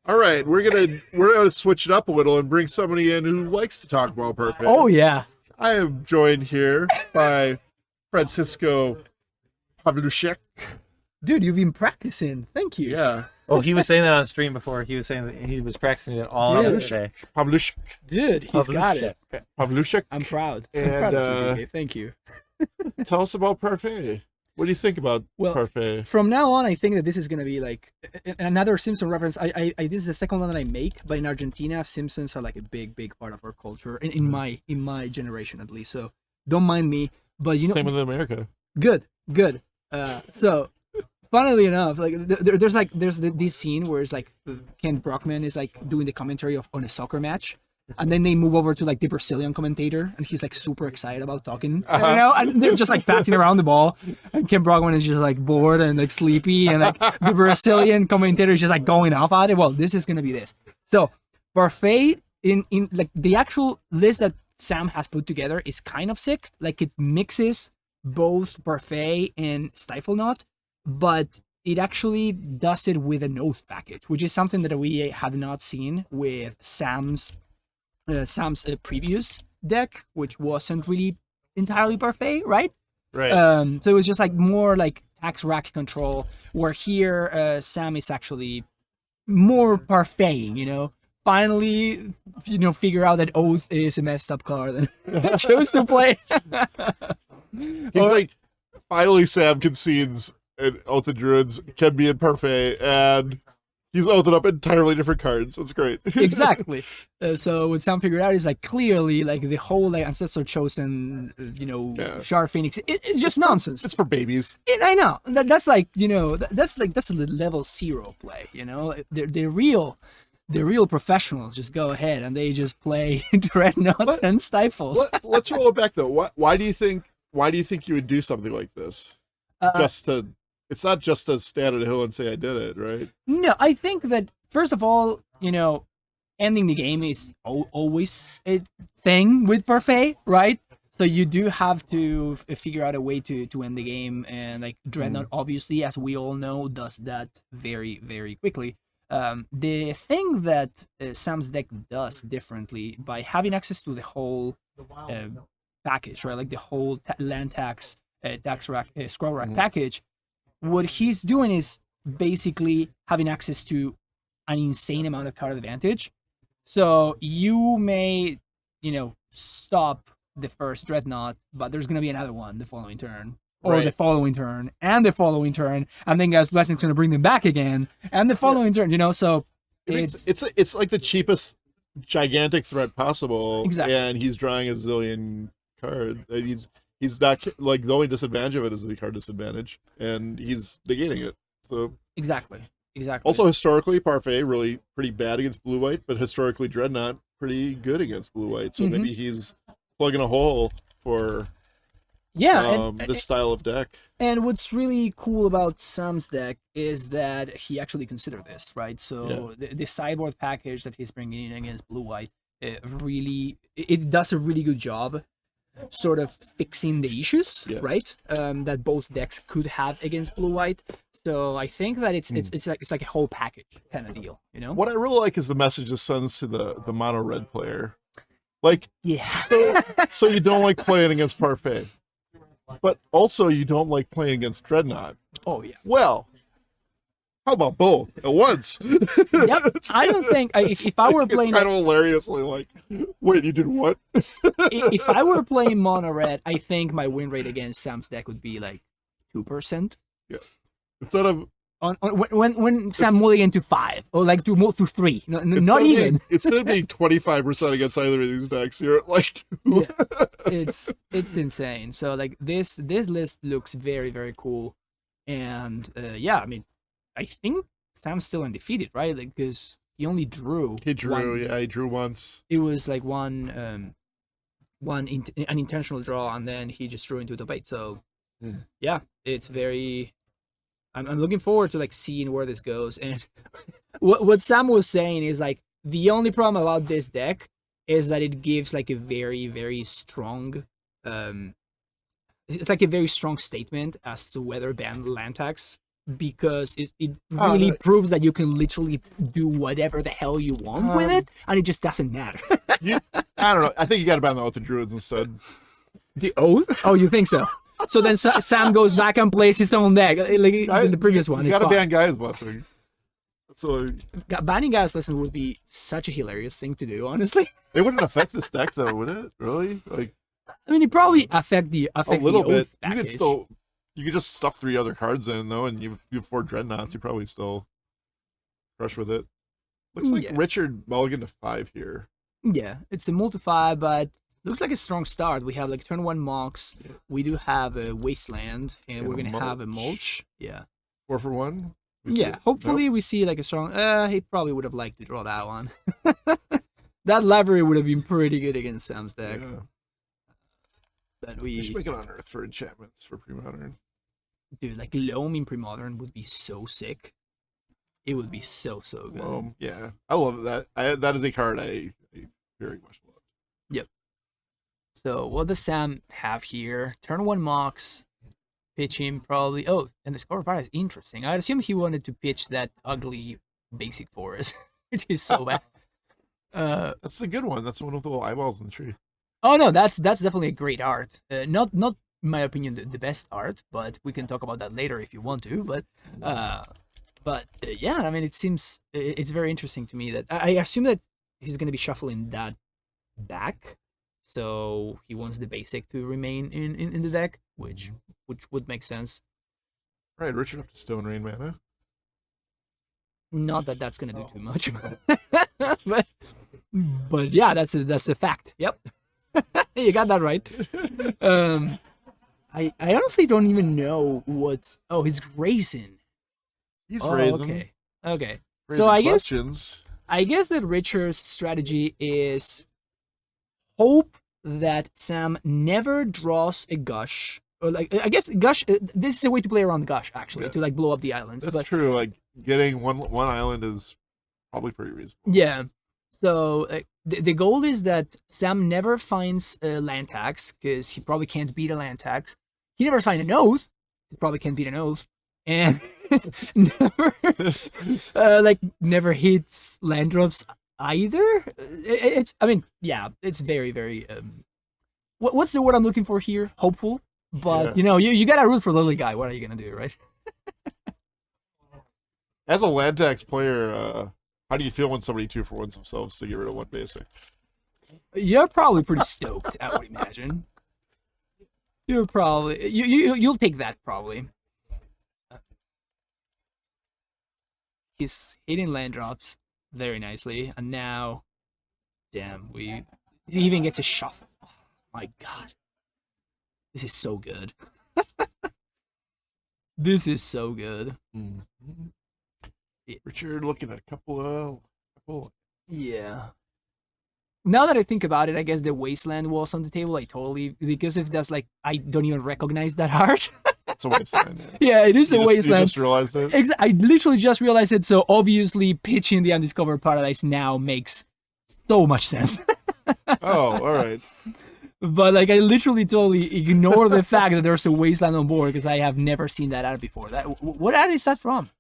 All right, we're gonna switch it up a little and bring somebody in who likes to talk about Parfait. Oh yeah. I am joined here by Francisco Pawluszek. Dude, you've been practicing. Thank you. Yeah. Oh, he was saying that on stream before. He was saying that he was practicing it all Dude. today. Pawluszek. Dude, he's got it. Pawluszek. I'm proud. I'm And, proud of you, BJ. Thank you. Tell us about Parfait. What do you think about Parfait? From now on, I think that this is gonna be like another Simpson reference. This is the second one that I make, but in Argentina, Simpsons are like a big part of our culture, in my generation at least. So don't mind me. But you know, same with America. Good. So, funnily enough, like there's this scene where it's like Ken Brockman is like doing the commentary on a soccer match. And then they move over to like the Brazilian commentator, and he's like super excited about talking, you know, and they're just like passing around the ball, and Kim Brockman is just like bored and like sleepy, and like the Brazilian commentator is just like going off at it. Well, this is gonna be this. So Parfait in like the actual list that Sam has put together is kind of sick. Like it mixes both Parfait and Stiflenought, but it actually does it with an oath package, which is something that we have not seen with Sam's previous deck, which wasn't really entirely Parfait, right? Right. So it was just like more like tax rack control, where here Sam is actually more Parfait, you know. Finally, you know, figure out that Oath is a messed up card and chose to play. He's like, finally Sam concedes and Oath of Druids can be in Parfait, and he's oathed up entirely different cards. That's great. Exactly. So what Sam figured out is like clearly like the whole like Ancestor Chosen, you know, Shard Phoenix. It's just nonsense. It's for babies. I know. That's like, you know, that's a level 0 play. You know, the real professionals just go ahead and they just play Dreadnoughts and Stifles. Let's roll it back though. Why do you think you would do something like this? It's not just to stand at a hill and say I did it, right? No, I think that first of all, you know, ending the game is always a thing with Parfait, right? So you do have to figure out a way to end the game, and like Dreadnought, obviously, as we all know, does that very, very quickly. The thing that Sam's deck does differently by having access to the whole package, right? Like the whole land tax, tax rack, scroll rack package. What he's doing is basically having access to an insane amount of card advantage. So you may, you know, stop the first Dreadnought, but there's going to be another one the following turn, or the following turn, and the following turn, and then God's Blessing's going to bring them back again, and the following turn, you know, so it's like the cheapest gigantic threat possible. Exactly. And he's drawing a zillion cards. He's not, like, the only disadvantage of it is the card disadvantage, and he's negating it. So Exactly. Also, historically, Parfait really pretty bad against blue-white, but historically, Dreadnought pretty good against blue-white. So maybe he's plugging a hole for this style of deck. And what's really cool about Sam's deck is that he actually considered this, right? So the sideboard package that he's bringing in against blue-white, it does a really good job sort of fixing the issues, right? That both decks could have against blue-white. So I think that it's like a whole package kind of deal, you know? What I really like is the message it sends to the mono red player. Like, so you don't like playing against Parfait, but also you don't like playing against Dreadnought. Oh yeah. Well, how about both at once? Yep. I don't think if I were playing, it's kind of hilariously like, wait, you did what? If I were playing mono red, I think my win rate against Sam's deck would be like 2%. Yeah. Instead of when Sam mulligan to 5 or like to 3, not even. Instead of being 25% against either of these decks, you're at like 2. It's insane. So like this list looks very, very cool, and I mean, I think Sam's still undefeated, right? Like, because he only drew. He drew once. It was like an intentional draw, and then he just drew into the bait. So it's very. I'm looking forward to like seeing where this goes. And what Sam was saying is like the only problem about this deck is that it gives like a very, very strong it's like a very strong statement as to whether ban land tax because it really proves that you can literally do whatever the hell you want with it, and it just doesn't matter. I don't know. I think you got to ban the Oath of Druids instead. The Oath? Oh, you think so? So then Sam goes back and plays his own deck, like in the previous one. You got to ban Gaia's Blessing. So banning Gaia's Blessing would be such a hilarious thing to do, honestly. It wouldn't affect this deck though, would it? Really? Like, I mean, it probably affect a little bit. Package. You could just stuff 3 other cards in though, and you have 4 Dreadnoughts. You probably still crush with it. Looks like Richard mulligan to 5 here. Yeah, it's a multi-5, but looks like a strong start. We have like turn 1 Mox. Yeah. We do have a Wasteland, and we're gonna have a Mulch. Yeah. 4 for 1. Hopefully we see like a strong. He probably would have liked to draw that one. That library would have been pretty good against Sam's deck. Yeah. But we should make it Unearth for enchantments for Premodern. Dude, like Loam in Premodern would be so sick. It would be so good. Yeah, I love that. That is a card I very much love. Yep. So what does Sam have here? Turn 1 Mox. Pitch him probably. Oh, and the Discover Paradise is interesting. I'd assume he wanted to pitch that ugly basic forest, which is so bad. That's the good one. That's the one with the little eyeballs in the tree. Oh no, that's definitely a great art. Not in my opinion the best art, but we can talk about that later if you want to. But yeah, I mean, it seems it's very interesting to me that I assume that he's going to be shuffling that back, so he wants the basic to remain in the deck, which would make sense. Right, Richard up to Stone Rain mana. Not that that's going to do too much, but yeah, that's a fact. Yep, you got that right. I honestly don't even know what. Oh, he's Razing. He's Razing. Okay. Raising so I guess that Richard's strategy is hope that Sam never draws a Gush. Or like, I guess Gush. This is a way to play around Gush, actually, to like blow up the islands. That's true. Like getting one island is probably pretty reasonable. Yeah. So the goal is that Sam never finds a land tax because he probably can't beat a land tax. He never finds an oath. He probably can't beat an oath, and never hits land drops either. It's very very. What's the word I'm looking for here? Hopeful. But you gotta root for Lily Guy. What are you gonna do, right? As a land tax player, how do you feel when somebody 2-for-1s themselves to get rid of 1 basic? You're probably pretty stoked, I would imagine. You're probably you'll take that probably. He's hitting land drops very nicely, and now, damn, he even gets a shuffle. Oh, my God. This is so good. This is so good. Mm-hmm. Richard looking at a couple. Yeah. Now that I think about it, I guess the Wasteland was on the table. Because if that's like, I don't even recognize that art. It's a Wasteland. Yeah, it is a Wasteland. You just realized it? I literally just realized it. So obviously, pitching the Undiscovered Paradise now makes so much sense. Oh, all right. But like, I literally totally ignore the fact that there's a Wasteland on board because I have never seen that art before. What art is that from?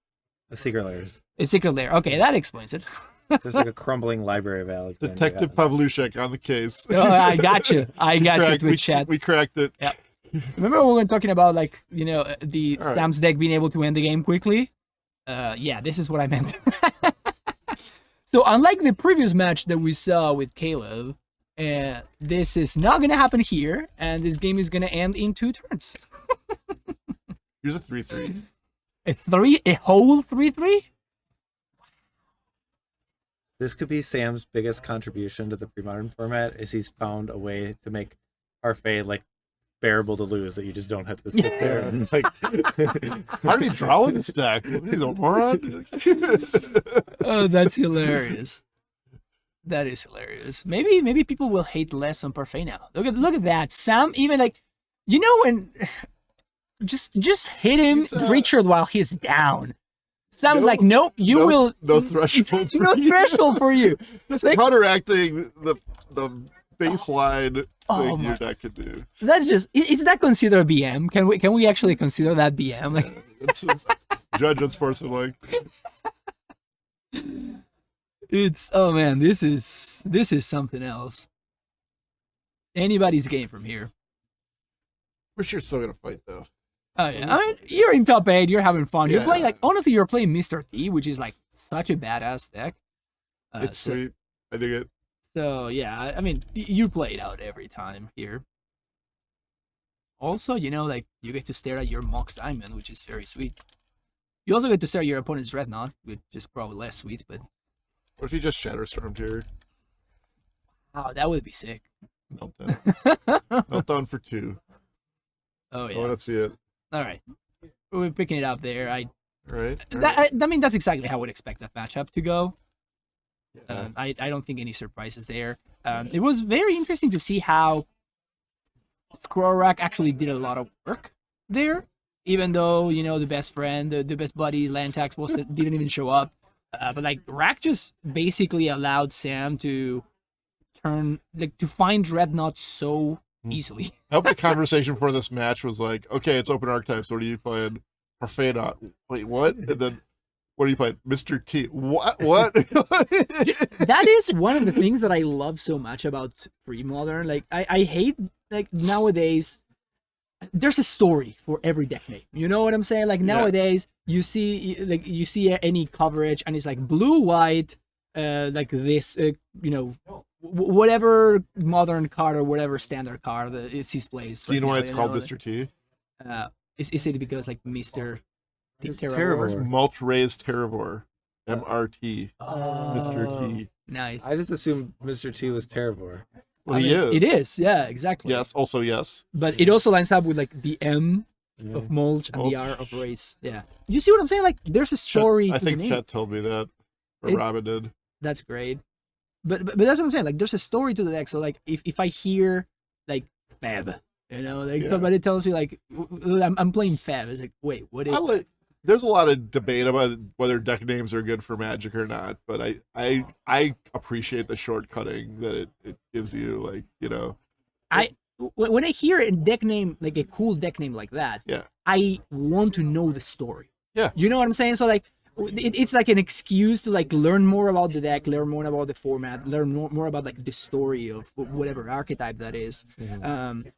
The Secret Layers. A Secret Lair. Okay, that explains it. There's like a crumbling library of Alexander. Detective Pawluszek on the case. Oh, I got you. Twitch chat. We cracked it. Yeah. Remember when we were talking about the Sam's deck being able to end the game quickly? Yeah, this is what I meant. So unlike the previous match that we saw with Caleb, this is not gonna happen here, and this game is gonna end in 2 turns. Here's a 3/3. A whole 3/3? This could be Sam's biggest contribution to the Premodern format, is he's found a way to make Parfait like bearable to lose, that you just don't have to sit there and like how do you draw with this deck? He's a moron. Oh, that's hilarious. That is hilarious. Maybe people will hate less on Parfait now. Look at that. Sam even when just hit him, Richard, while he's down. Sam's like, nope, you will no threshold. No threshold for you. It's like, counteracting the baseline thing your deck could do. That's just, is that considered BM? Can we actually consider that BM? Judge unsportsmanlike. It's oh man, this is something else. Anybody's game from here. Wish you're still gonna fight though. Oh yeah, I mean, you're in top 8. You're having fun. You're Yeah. playing honestly, you're playing Mr. T, which is like such a badass deck. It's sweet. I dig it. So yeah, I mean, you play it out every time here. Also, you get to stare at your Mox Diamond, which is very sweet. You also get to stare at your opponent's Dreadnought, which is probably less sweet, but... What if you just Shatterstormed here? Oh, that would be sick. Meltdown. Meltdown for 2. Oh, yeah. I want to see it. All right. We're picking it up there. Right. I mean, that's exactly how I would expect that matchup to go. Yeah. I don't think any surprises there. It was very interesting to see how Scrollrack actually did a lot of work there, even though the best friend, the best buddy, Lantax didn't even show up. But like Rack just basically allowed Sam to find Dreadnought so easily. I hope the conversation for this match was like, okay, it's open archetypes. What are you playing? ParfaitNought. Wait, what? And then what are you playing? Mr. T. What? That is one of the things that I love so much about Premodern. Like I hate nowadays there's a story for every deck name. You know what I'm saying? Like nowadays you see any coverage and it's like blue, white, like this, whatever modern card or whatever standard card it displays. Do you know why it's called Mr. T? Is it because like Mr. Terravore. It's Mulch Raze Terravore. MRT. Mr. T. Nice. I just assumed Mr. T was Terravore. Well, he is. It is, yeah, exactly. Yes, also yes. But it also lines up with like the M of Mulch and the R of Raze. Yeah. You see what I'm saying? Like there's a story I to think the name. Chet told me that. Or Robin did. That's great. But that's what I'm saying. Like there's a story to the deck. So like if I hear like Fab, somebody tells me like I'm playing Fab, it's like, wait, what is there's a lot of debate about whether deck names are good for Magic or not, but I appreciate the shortcutting that it gives you, when I hear a deck name, like a cool deck name like that, I want to know the story. Yeah. You know what I'm saying? So like it's like an excuse to like learn more about the deck, learn more about the format, learn more about like the story of whatever archetype that is.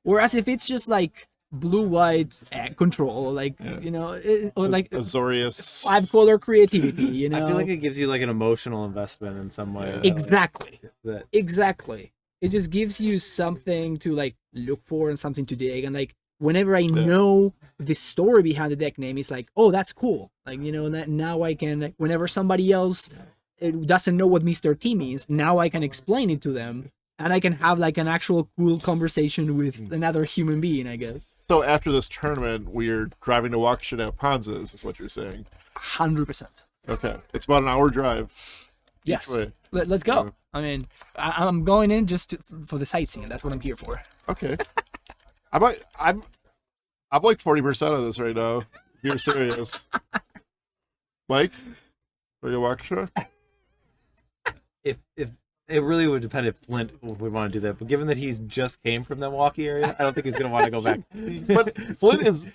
Whereas if it's just like blue white control, or like Azorius 5-color creativity, I feel like it gives you like an emotional investment in some way. Exactly. That Exactly. It just gives you something to like look for and something to dig, and like whenever I know the story behind the deck name, it's like, oh, that's cool. Like that now I can, like, whenever somebody else doesn't know what Mr. T means, now I can explain it to them. And I can have like an actual cool conversation with another human being, I guess. So after this tournament, we're driving to TerraPonza, is what you're saying? 100%. Okay. It's about an hour drive. Yes. Way. Let's go. Yeah. I mean, I'm going in just for the sightseeing. That's what I'm here for. Okay. I'm like 40% of this right now. You're serious. Mike? Are you a Waukesha? If it really would depend if Flint would want to do that, but given that he's just came from the Milwaukee area, I don't think he's going to want to go back. But Flint's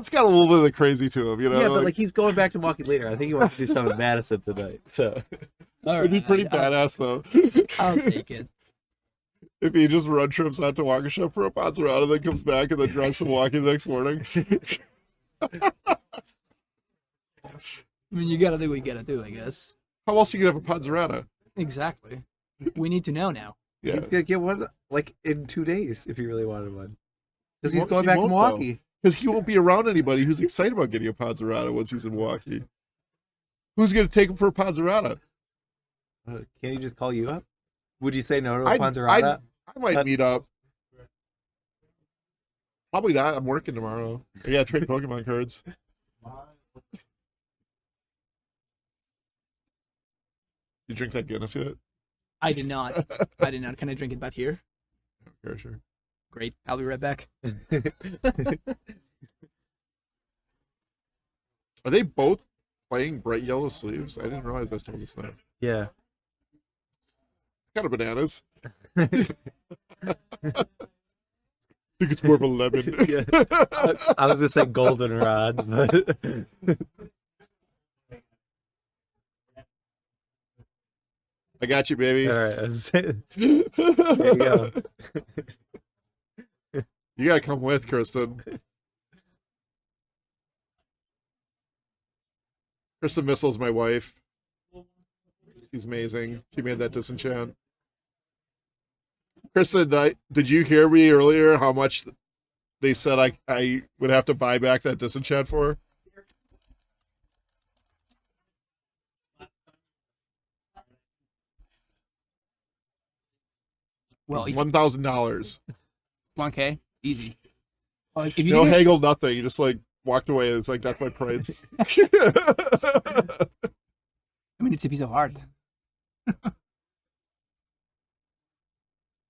got a little bit of the crazy to him, Yeah, but like he's going back to Milwaukee later. I think he wants to do something in Madison tonight. So it'd be pretty badass though. I'll take it. If he just road trips out to Waukesha for a Ponzerata, then comes back and then drives to Milwaukee the next morning. I mean, you gotta do what you gotta do, I guess. How else you gonna have a Ponzerata? Exactly. We need to know now. Yeah. He's gonna get one like in 2 days if he really wanted one. Because he's going back to Milwaukee. Because he won't be around anybody who's excited about getting a Ponzerata once he's in Milwaukee. Who's gonna take him for a Ponzerata? Can't he just call you up? Would you say no to a Ponzerata? I might meet up. Probably not. I'm working tomorrow. I gotta trade Pokemon cards. You drink that Guinness yet? I did not. Can I drink it back here? Sure. Great. I'll be right back. Are they both playing bright yellow sleeves? I didn't realize that's what it's not. Yeah. It's kind of bananas. I think it's more of a lemon. Yeah. I was gonna say goldenrod, but I got you, baby. All right. There you go. You gotta come with, Kristen. Kristen Missel's my wife. She's amazing. She made that disenchant. Kristen, did you hear me earlier how much they said I would have to buy back that disenchant for? Well, $1,000. 1K, easy. If you No haggle, nothing. You just like walked away. It's like, that's my price. I mean, it's a piece of art.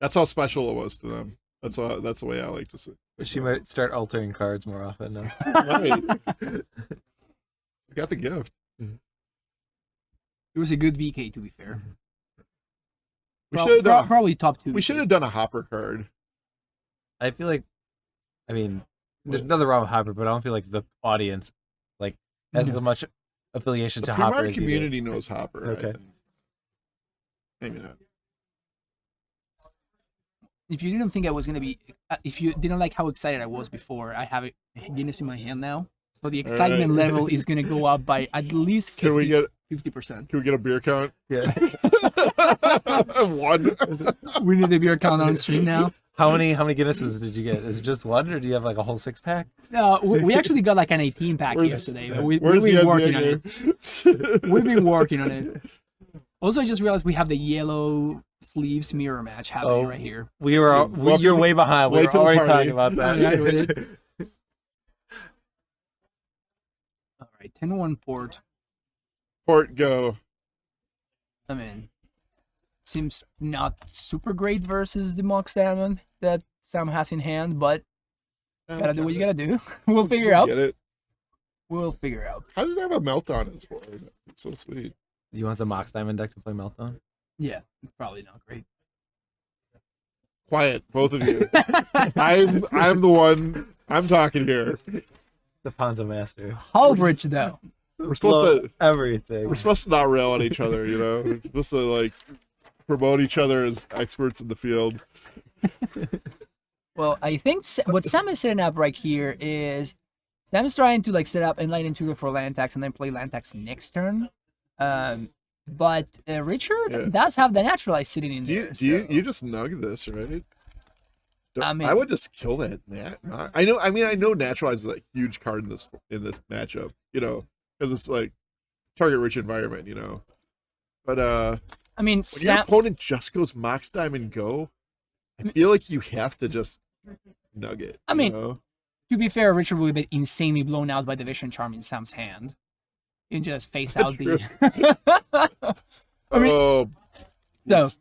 That's how special it was to them. That's the way I like to see. She might start altering cards more often now. Right. Got the gift. It was a good VK, to be fair. We Probably top 2. We should have done a hopper card. I feel like, I mean, there's nothing wrong with Hopper, but I don't feel like the audience has as much affiliation to Hopper. The community knows Hopper. Okay. I think. Maybe not. If you didn't think I was gonna be, if you didn't like how excited I was before, I have Guinness in my hand now, so the excitement level is gonna go up by at least 50%. Can we get 50%? Can we get a beer count? Yeah. 1. We need the beer count on stream now. How many Guinnesses did you get? Is it just one, or do you have like a whole 6-pack? No, we actually got like an 18-pack yesterday. But we've where's been the working on NCAA? it. We've been working on it. Also, I just realized we have the yellow sleeves mirror match happening right here. You're way behind. We were already talking about that. All right, 10-1 Port. Port, go. I mean, seems not super great versus the Mox Diamond that Sam has in hand, but gotta do what you gotta do. We'll figure out. Get it? We'll figure out. How does it have a meltdown in its board? It's so sweet. You want the Mox Diamond deck to play Meltdown? Yeah, probably not great. Quiet, both of you. I'm the one. I'm talking here. The Ponza master. Aldrich, though. We're supposed to everything. We're supposed to not rail on each other, you know. We're supposed to like promote each other as experts in the field. Well, I think what Sam is setting up right here is Sam's trying to like set up Enlightened Tutor for land tax and then play land tax next turn. But Richard does have the Naturalize sitting in there. You just nug this, right? I mean, I would just kill that. I know Naturalize is a huge card in this matchup, you know, because it's like target rich environment, you know. But I mean, when your opponent just goes Mox Diamond go, I feel like you have to just nug it. I mean, know? To be fair, Richard will be insanely blown out by the Vision Charm in Sam's hand. And just face out the. I mean,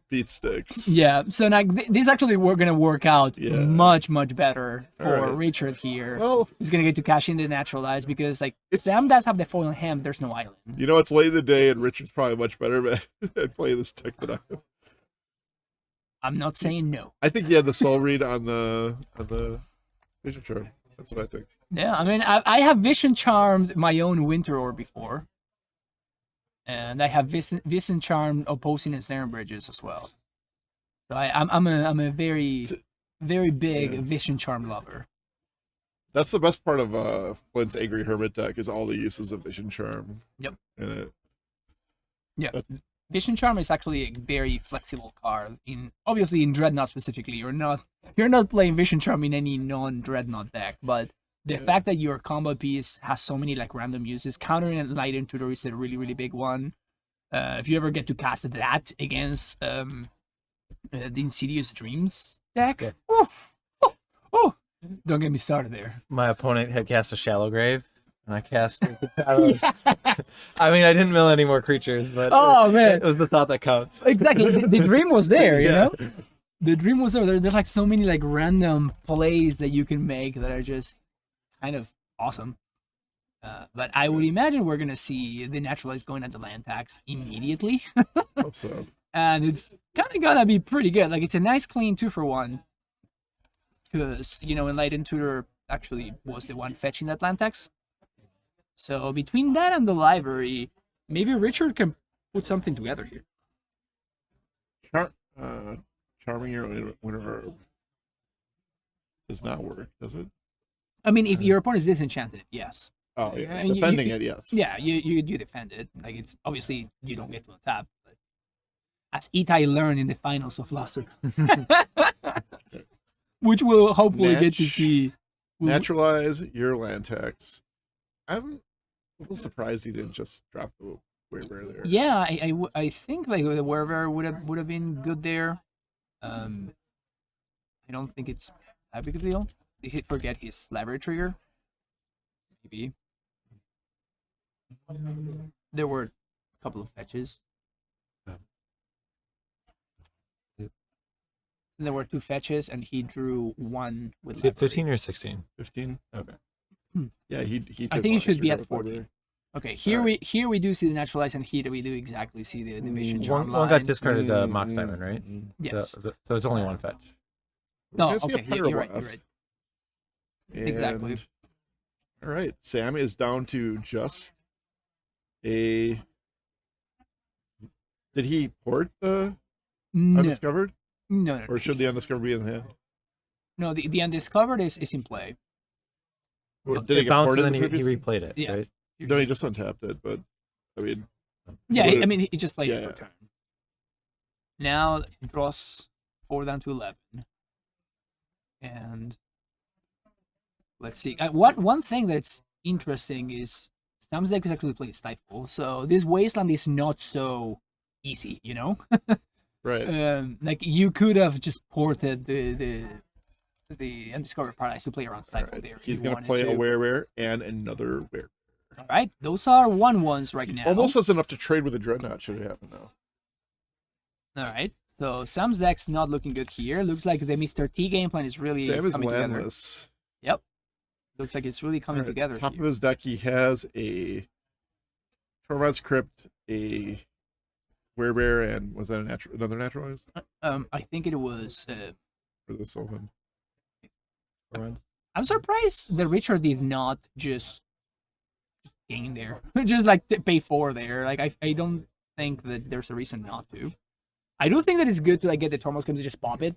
beat sticks. Yeah, so now these actually were gonna work out much better for Richard here. Well, he's gonna get to cash in the Naturalize because like Sam does have the foil in hand. There's no island. You know, it's late in the day, and Richard's probably much better at playing this deck than I am. I'm not saying no. I think he had the soul read on the Vision Charm. That's what I think. Yeah, I mean, I have Vision Charmed my own Winter Orb before. And I have Vision Charmed opposing Ensnaring Bridges as well. So I'm a very big Vision Charm lover. That's the best part of Flint's Angry Hermit deck is all the uses of Vision Charm. Yep. In it. Yeah. Vision Charm is actually a very flexible card. Obviously in Dreadnought specifically, you're not playing Vision Charm in any non-Dreadnought deck, but the fact that your combo piece has so many like random uses, countering Enlightened Tutor is a really big one. If you ever get to cast that against the Insidious Dreams deck, don't get me started there. My opponent had cast a Shallow Grave, and I cast. Yes. I mean, I didn't mill any more creatures, but it was the thought that counts. Exactly, the dream was there, you know. The dream was there. There's like so many like random plays that you can make that are just kind of awesome. But I would imagine we're gonna see the Naturalize going at the land tax immediately. Hope so. And it's kind of gonna be pretty good. Like it's a nice clean 2-for-1. Because, you know, Enlightened Tutor actually was the one fetching that land tax. So between that and the library, maybe Richard can put something together here. Charming your winner does not work, does it? I mean, if your opponent is disenchanted, yes. Oh yeah, And defending it, yes. Yeah, you defend it. Like, it's obviously you don't get to untap, but as Itai learned in the finals of last year, which we'll hopefully get to see. Naturalize your land tax. I'm a little surprised he didn't just drop the Werebear there. Yeah, I think like the Werebear would have been good there. I don't think it's that big of a deal. Did he forget his library trigger? Maybe. There were a couple of fetches. There were 2 fetches, and he drew 1 with 15 or 16? 15. Okay. Yeah, he I think it should be at 14. Library. Okay, here we do see the Naturalize, and here we do exactly see the division. One got discarded Mox Diamond, right? Yes. So it's only 1 fetch. No, okay, you're right. And, exactly. All right, Sam is down to just a. Did he port the undiscovered? No. Or should the undiscovered be in the hand? No, the undiscovered is in play. Or did it get bounced ported and in then the he previous? replayed it, Yeah. right? No, he just untapped it, but I mean. Yeah, I mean, he just played it for Yeah. a turn. Now it draws 4 down to 11. And let's see. One thing that's interesting is Sam's deck is actually playing Stifle, so this Wasteland is not so easy, you know? Right. Like, you could have just ported the Undiscovered Paradise to play around Stifle there. He's going to play a Werebear and another Werebear. All right, those are 1/1s right now. Almost has enough to trade with a Dreadnought should it happen now. All right, so Sam's deck's not looking good here. Looks like the Mr. T game plan is really Sam is coming landless. together. Yep, looks like it's really coming together. Top here. of his deck, he has a Tormod's Crypt, a Werebear, and was that another Naturalize? I think it was. For the Sylvan. I'm surprised that Richard did not just gain there, just like pay 4 there. Like, I don't think that there's a reason not to. I do think that it's good to like get the Tormod's Crypt to just pop it,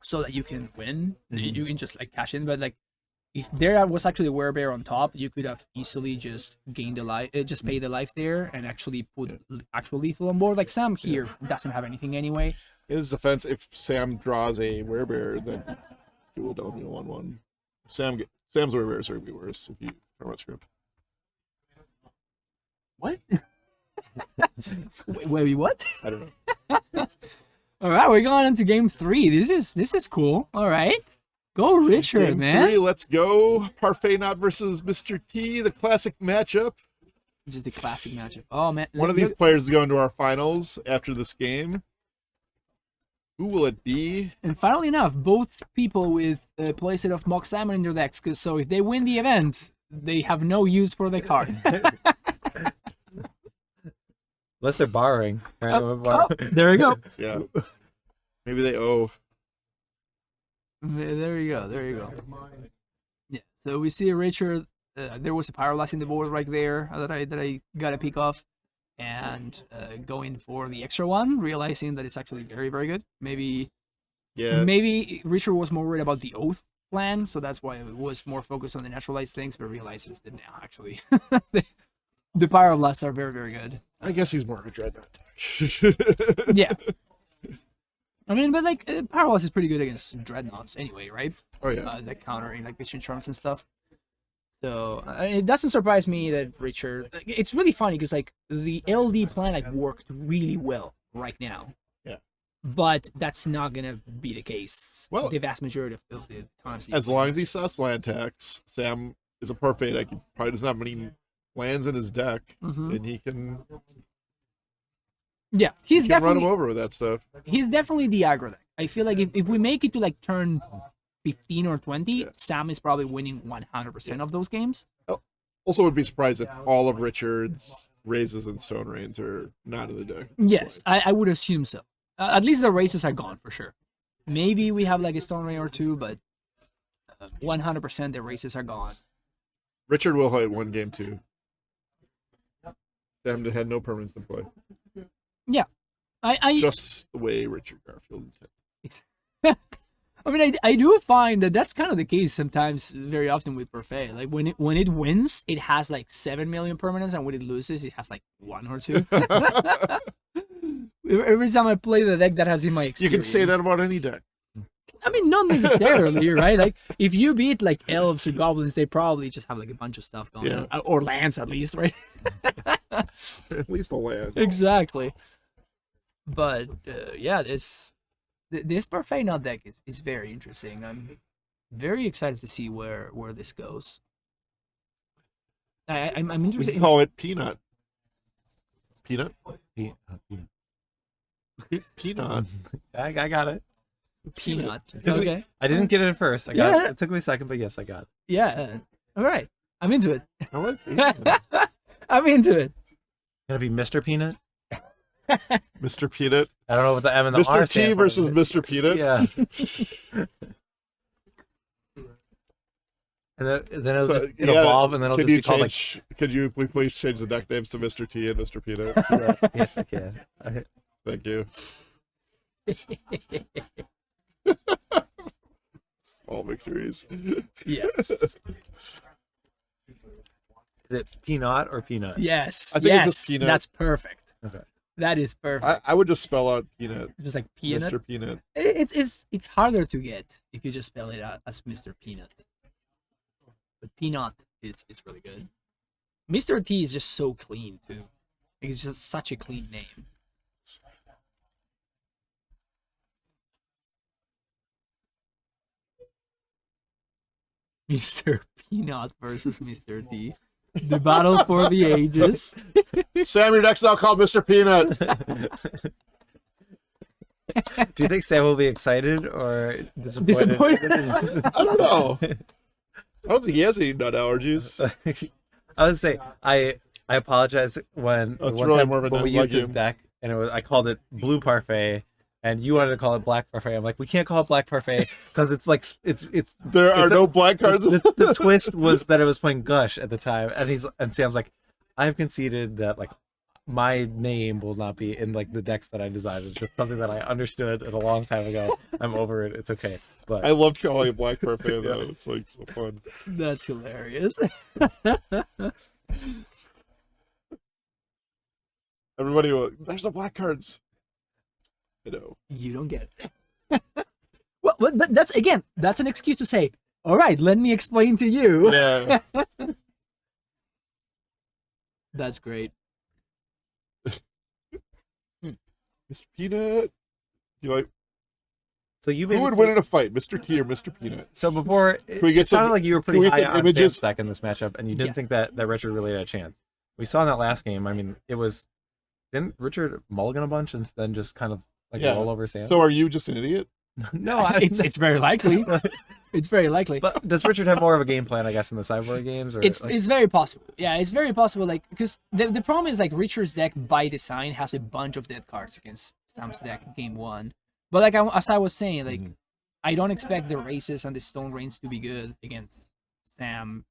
so that you can win. You can just like cash in, but like, if there was actually a Werebear on top, you could have easily just gained the life, just pay the life there, and actually put actual lethal on board. Like, Sam here doesn't have anything anyway. In his defense, if Sam draws a Werebear, then he will only 1/1. Sam's Werebears are going to be worse if you Tormod's Crypt. What? Wait, what? I don't know. All right, we're going into game 3. This is cool. All right, go Richard, Game man. 3, let's go. ParfaitNought versus Mr. T, the classic matchup. Which is the classic matchup. Oh man, One of these players is going to our finals after this game. Who will it be? And funnily enough, both people with a playset of Mox Diamond in their decks. So if they win the event, they have no use for the card. Unless they're borrowing. There we go. Yeah. Maybe they owe. There you go. Yeah. So we see Richard. There was a Pyroblast in the board right there that I got a peek of, and going for the extra one, realizing that it's actually very, very good. Maybe Richard was more worried about the Oath plan, so that's why it was more focused on the Naturalize things, but realizes that now actually the Pyroblasts are very, very good. I guess he's more of a Dreadnought. Yeah. I mean, but like, Pyroblast is pretty good against Dreadnoughts anyway, right? Oh, yeah. Like countering like Vision Charms and stuff. So it doesn't surprise me that Richard. It's really funny because like the LD plan like worked really well right now. Yeah. But that's not gonna be the case. Well, the vast majority of the times. As long as he stops land tax, Sam is a Parfait. He probably doesn't have many lands in his deck, and he can. Yeah, he's definitely run him over with that stuff. He's definitely the aggro deck. I feel like if we make it to like turn 15 or 20, Sam is probably winning 100% of those games. Also, would be surprised if all of Richard's Razes and Stone Rains are not in the deck. Yes, I would assume so. At least the Razes are gone for sure. Maybe we have like a Stone Rain or two, but 100% the Razes are gone. Richard Wilhoyt won game 2. Sam had no permanents in play. Yeah. just the way Richard Garfield intended. I mean, I do find that that's kind of the case sometimes, very often with Parfait. Like when it wins, it has like 7 million permanents, and when it loses, it has like 1 or 2. Every time I play the deck that has in my experience. You can say that about any deck. I mean, not necessarily, right? Like if you beat like elves or goblins, they probably just have like a bunch of stuff going on, or lands at least, right? At least a land. Exactly. But yeah, this ParfaitNought deck is very interesting. I'm very excited to see where this goes. I'm interested. We can call it Peanut. Peanut. Peanut. I got it. Peanut. Okay. I didn't get it at first. I got it. It took me a second, but yes, I got it. Yeah. All right. I'm into it. I like Peanut. I'm into it. Gonna be Mr. Peanut. Mr. Peanut. I don't know what the M and the R Mr. T versus Mr. Peanut. Yeah. And then it'll evolve, and then it'll just be called like. Could you please change the deck names to Mr. T and Mr. Peanut? Yeah, yes, I can. Thank you. Small victories. Yes. Is it Peanut or Peanut? Yes. I think it's just Peanut. That's perfect. Okay. That is perfect. I would just spell out Peanut. Just like Peanut. Mr. Peanut. It's harder to get if you just spell it out as Mr. Peanut. But Peanut is really good. Mr. T is just so clean too. It's just such a clean name. Mr. Peanut versus Mr. T. The battle for the ages. Sam, your deck's now called Mr. Peanut. Do you think Sam will be excited or disappointed? I don't know. I don't think he has any nut allergies. I would say I apologize when one really time more of a when we nut used this legume. deck and I called it Blue Parfait. And you wanted to call it Black Parfait. I'm like, we can't call it Black Parfait because it's like it's. There are no black cards. The twist was that it was playing Gush at the time, and Sam's like, I've conceded that like my name will not be in like the decks that I designed. It's just something that I understood a long time ago. I'm over it. It's okay. But I loved calling it Black Parfait though. It's like so fun. That's hilarious. Everybody, there's the black cards. I know. You don't get it. Well, but that's an excuse to say, all right, let me explain to you. Yeah. That's great. Mr. Peanut. You like? so you Who would win in a fight, Mr. T or Mr. Peanut? So before we get it sounded some- like you were pretty can we high get on images? Sam's deck in this matchup, and you didn't Yes. think that Richard really had a chance. We saw in that last game. I mean, didn't Richard mulligan a bunch and then just kind of like roll over Sam? So are you just an idiot? No, It's very likely. It's very likely. But does Richard have more of a game plan, I guess, in the Sideboard games? Or It's very possible. Yeah, it's very possible. Like, because the problem is like Richard's deck by design has a bunch of dead cards against Sam's deck game 1. But like as I was saying, like I don't expect the Razes and the Stone Rains to be good against Sam's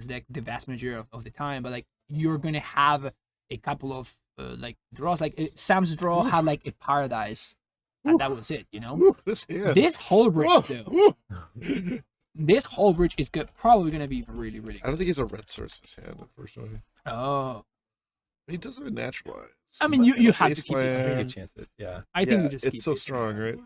deck the vast majority of the time. But like you're gonna have a couple of like draws. Like Sam's draw had like a Paradise, and that was it. You know. Ooh, this hand. This whole bridge Whoa, though. whoa. This whole bridge is probably gonna be really, really I good. don't think he's a red source this hand, unfortunately. Oh, He does have a Naturalize. I mean, you have to keep I it. think you Wasteland. chance it. Yeah. I think Yeah, you just keep it's so it. strong, right?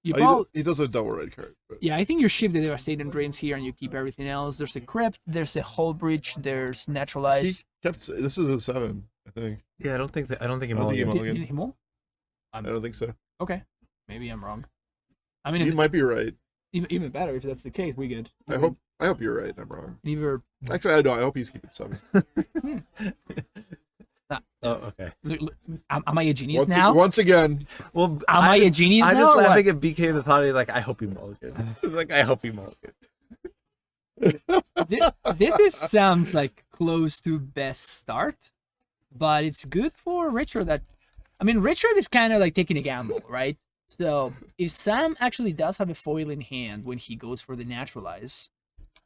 You Oh, probably, he does a double red card. But yeah, I think you ship the Devastating Dreams here and you keep everything else. There's a Crypt, there's a Hull Bridge, there's he Naturalize. kept. This is a 7, I think. Yeah, I don't think he I don't think he mulliganed. mulliganed. Did he mull? I don't think so. Okay, maybe I'm wrong. I mean, You if, might be right. even better if that's the case. We good. I hope you're right. I'm wrong. Either. Actually, I don't. I hope he's keeping 7. Oh, okay. Am I a genius now? Once again, Well, Am I a genius I'm now? just or what? laughing at BK the thought. He's like, I hope he mulligan. Like, I hope he mulligan. This sounds like close to best start, but it's good for Richard. Richard is kind of like taking a gamble, right? So if Sam actually does have a foil in hand when he goes for the Naturalize,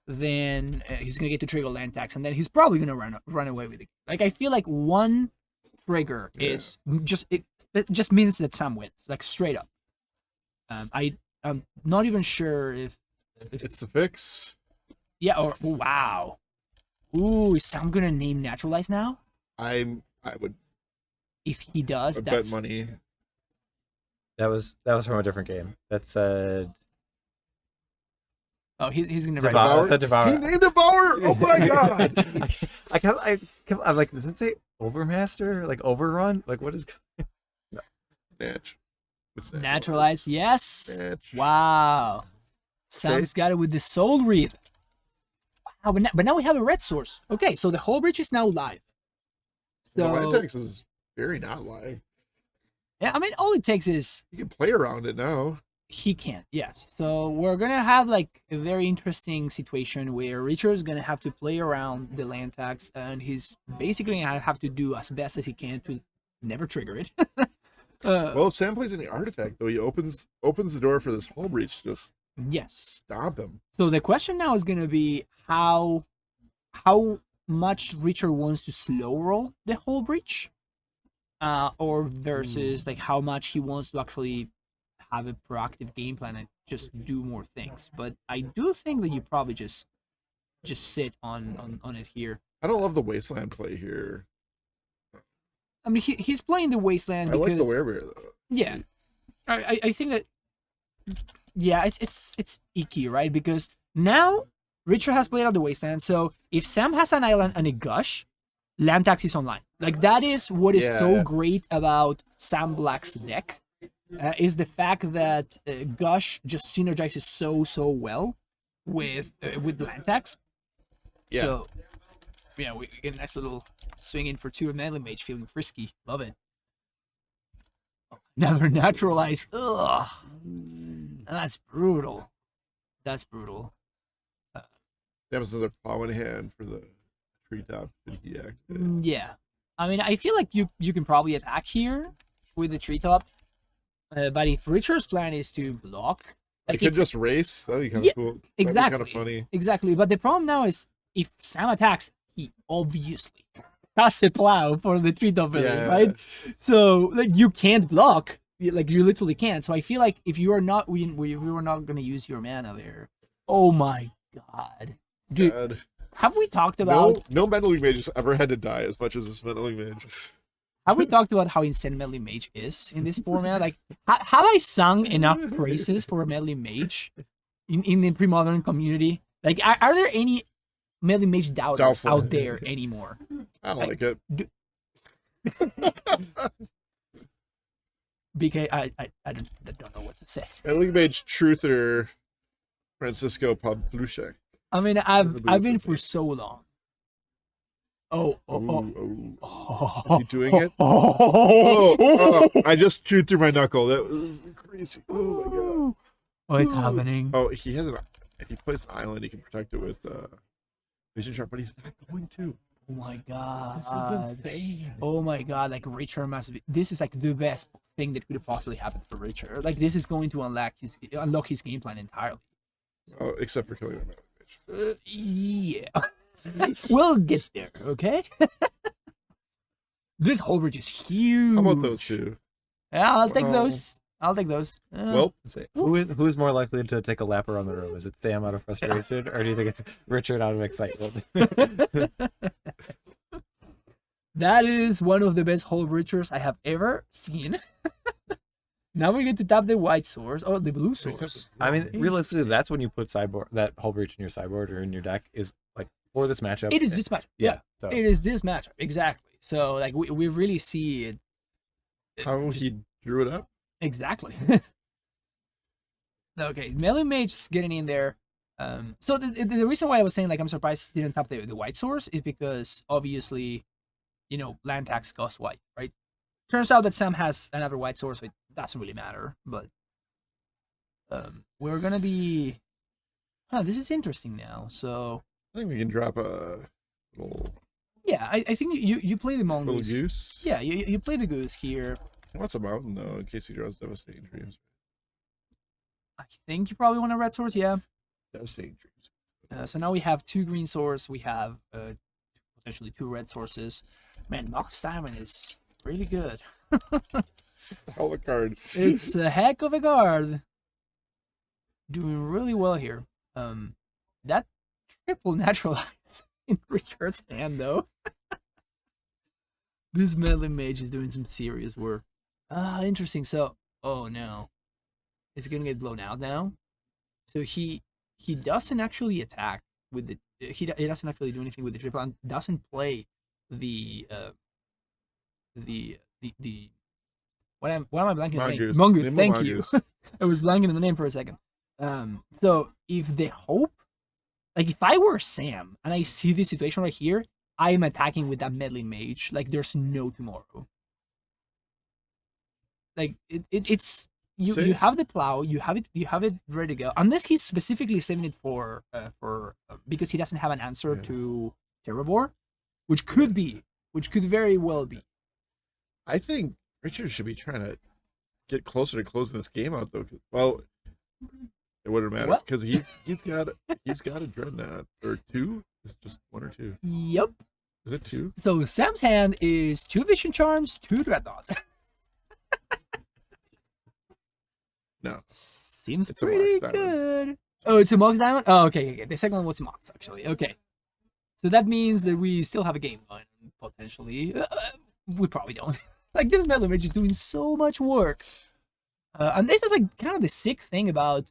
then he's gonna get to trigger land tax, and then he's probably gonna run away with it. Like I feel like one trigger is it just means that Sam wins, like straight up. I'm not even sure if it's the fix. Yeah, or wow. Ooh, is Sam gonna name Naturalize now? I would. If he does, bet money. That was from a different game. That said. Oh, he's gonna Devour. write Devour. He named Devour. Oh my god! I'm like, does it say Overmaster? Like Overrun? Like what is? No. Natch. Naturalize. Yes. Natch. Wow. Sam's got it with the Soul Read. Wow, but now we have a red source. Okay, so the whole bridge is now live. So Vortex is very not live. Yeah, I mean, all it takes is you can play around it now. He can, yes. So we're gonna have like a very interesting situation where Richard's gonna have to play around the land tax, and he's basically gonna have to do as best as he can to never trigger it. Well, if Sam plays any artifact, though, he opens the door for this whole breach. Just stomp him. So the question now is gonna be how much Richard wants to slow roll the whole breach, or versus like how much he wants to actually have a proactive game plan and just do more things. But I do think that you probably just sit on it here. I don't love the Wasteland play here. I mean, he's playing the Wasteland because I like the Werebear though. Yeah, I think that it's icky, right? Because now Richard has played out the Wasteland, so if Sam has an island and a gush, land tax is online. Like that is what is so great about Sam Black's deck. Is the fact that Gush just synergizes so well with land tax. Yeah. So, yeah, we get a nice little swing in for 2 of Melee Mage, feeling frisky. Love it. Another Naturalize. Ugh. That's brutal. That's brutal. That was another paw in hand for the Treetop Village. Yeah. I mean, I feel like you can probably attack here with the Treetop. But if Richard's plan is to block, like, he could just race. That'd be kind of cool. Exactly. Kind of funny. Exactly. But the problem now is if Sam attacks, he obviously has a plow for the Treetop Village, right? So like you can't block. Like you literally can't. So I feel like if you are not, we were not gonna use your mana there. Oh my god, dude. Have we talked about no meddling mage has ever had to die as much as this meddling mage? Have we talked about how insane Melee Mage is in this format? Like, have I sung enough praises for a Melee Mage in the pre-modern community? Like, are there any Melee Mage doubters out there anymore? I don't like it. BK, I don't know what to say. Melee Mage truther Francisco Pawluszek. I mean, I've been for so long. Oh. Is he doing it? Oh, I just chewed through my knuckle. That was crazy. Oh my god. What's happening? Oh, he has if he plays an island, he can protect it with Vision Sharp, but he's not going to. Oh my god. This is insane. Oh my god, like Richard must be, this is like the best thing that could have possibly happened for Richard. Like this is going to unlock his game plan entirely. Oh, except for killing the Melee Mage. Yeah. We'll get there, okay? This whole bridge is huge. How about those two? Yeah, I'll take those. Well, who is more likely to take a lap around the room? Is it Sam out of frustration, or do you think it's Richard out of excitement? That is one of the best whole bridgers I have ever seen. Now we get to tap the white source or the blue source. I mean, realistically, that's when you put sideboard, that whole breach in your sideboard or in your deck is like for this matchup. It is this matchup. Yeah. So. It is this matchup. Exactly. So like we really see it. How he drew it up? Exactly. Okay, Melee Mage is getting in there. So the reason why I was saying like I'm surprised he didn't tap the white source is because obviously, land tax costs white, right? Turns out that Sam has another white source, so it doesn't really matter. But we're gonna be. This is interesting now. So I think we can drop a little. Yeah, I think you play the mongoose. Little goose. Yeah, you play the goose here. He wants a mountain though, in case he draws devastating dreams. I think you probably want a red source. Yeah. Devastating dreams. So now we have 2 green sources. We have potentially 2 red sources. Man, Mox Diamond is really good. Hell of a card. It's a heck of a card. Doing really well here. That triple naturalize in Richard's hand though. This meddling mage is doing some serious work. Interesting. So, oh no, is it gonna get blown out now? So he doesn't actually attack with the. He doesn't actually do anything with the triple and doesn't play the what am I blanking on the name? Mongoose. Thank you. I was blanking on the name for a second. So if the hope, like if I were Sam and I see this situation right here, I am attacking with that meddling mage. Like there's no tomorrow. Like it's you have the plow, you have it ready to go. Unless he's specifically saving it for because he doesn't have an answer to Terravore, which could very well be. I think Richard should be trying to get closer to closing this game out though. Well, it wouldn't matter because he's got a dreadnought or two. It's just one or two. Yep. Is it two? So Sam's hand is 2 vision charms, 2 dreadnoughts. No. Seems pretty good. Oh, it's a Mox Diamond? Oh, okay. The second one was Mox, actually. Okay. So that means that we still have a game going, potentially. We probably don't. Like, this metal mage is doing so much work. And this is, like, kind of the sick thing about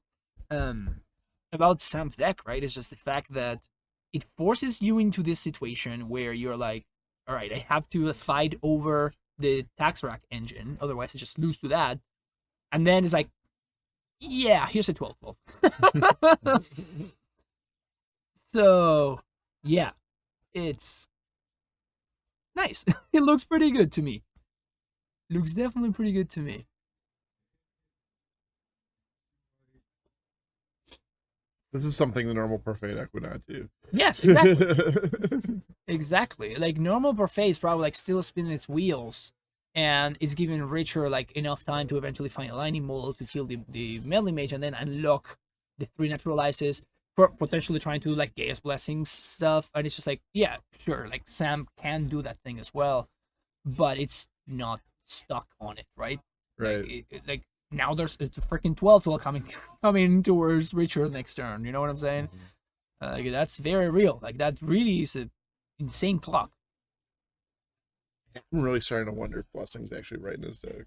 Sam's deck, right? It's just the fact that it forces you into this situation where you're like, all right, I have to fight over the tax rack engine. Otherwise, I just lose to that. And then it's like, yeah, here's a 12-12. So, yeah, it's nice. It looks pretty good to me. Looks definitely pretty good to me. This is something the normal Parfait deck would not do. Yes, exactly. Exactly. Like, normal Parfait is probably, like, still spinning its wheels. And it's giving Richard like enough time to eventually find a lightning model to kill the meddling mage and then unlock the 3 naturalizes for potentially trying to like Gaia's Blessings stuff. And it's just like, yeah, sure, like Sam can do that thing as well, but it's not stuck on it, right? Right. Like now it's a freaking 12-12 coming towards Richard next turn. You know what I'm saying? Like that's very real. Like that really is an insane clock. I'm really starting to wonder if Blessing's actually right in his deck.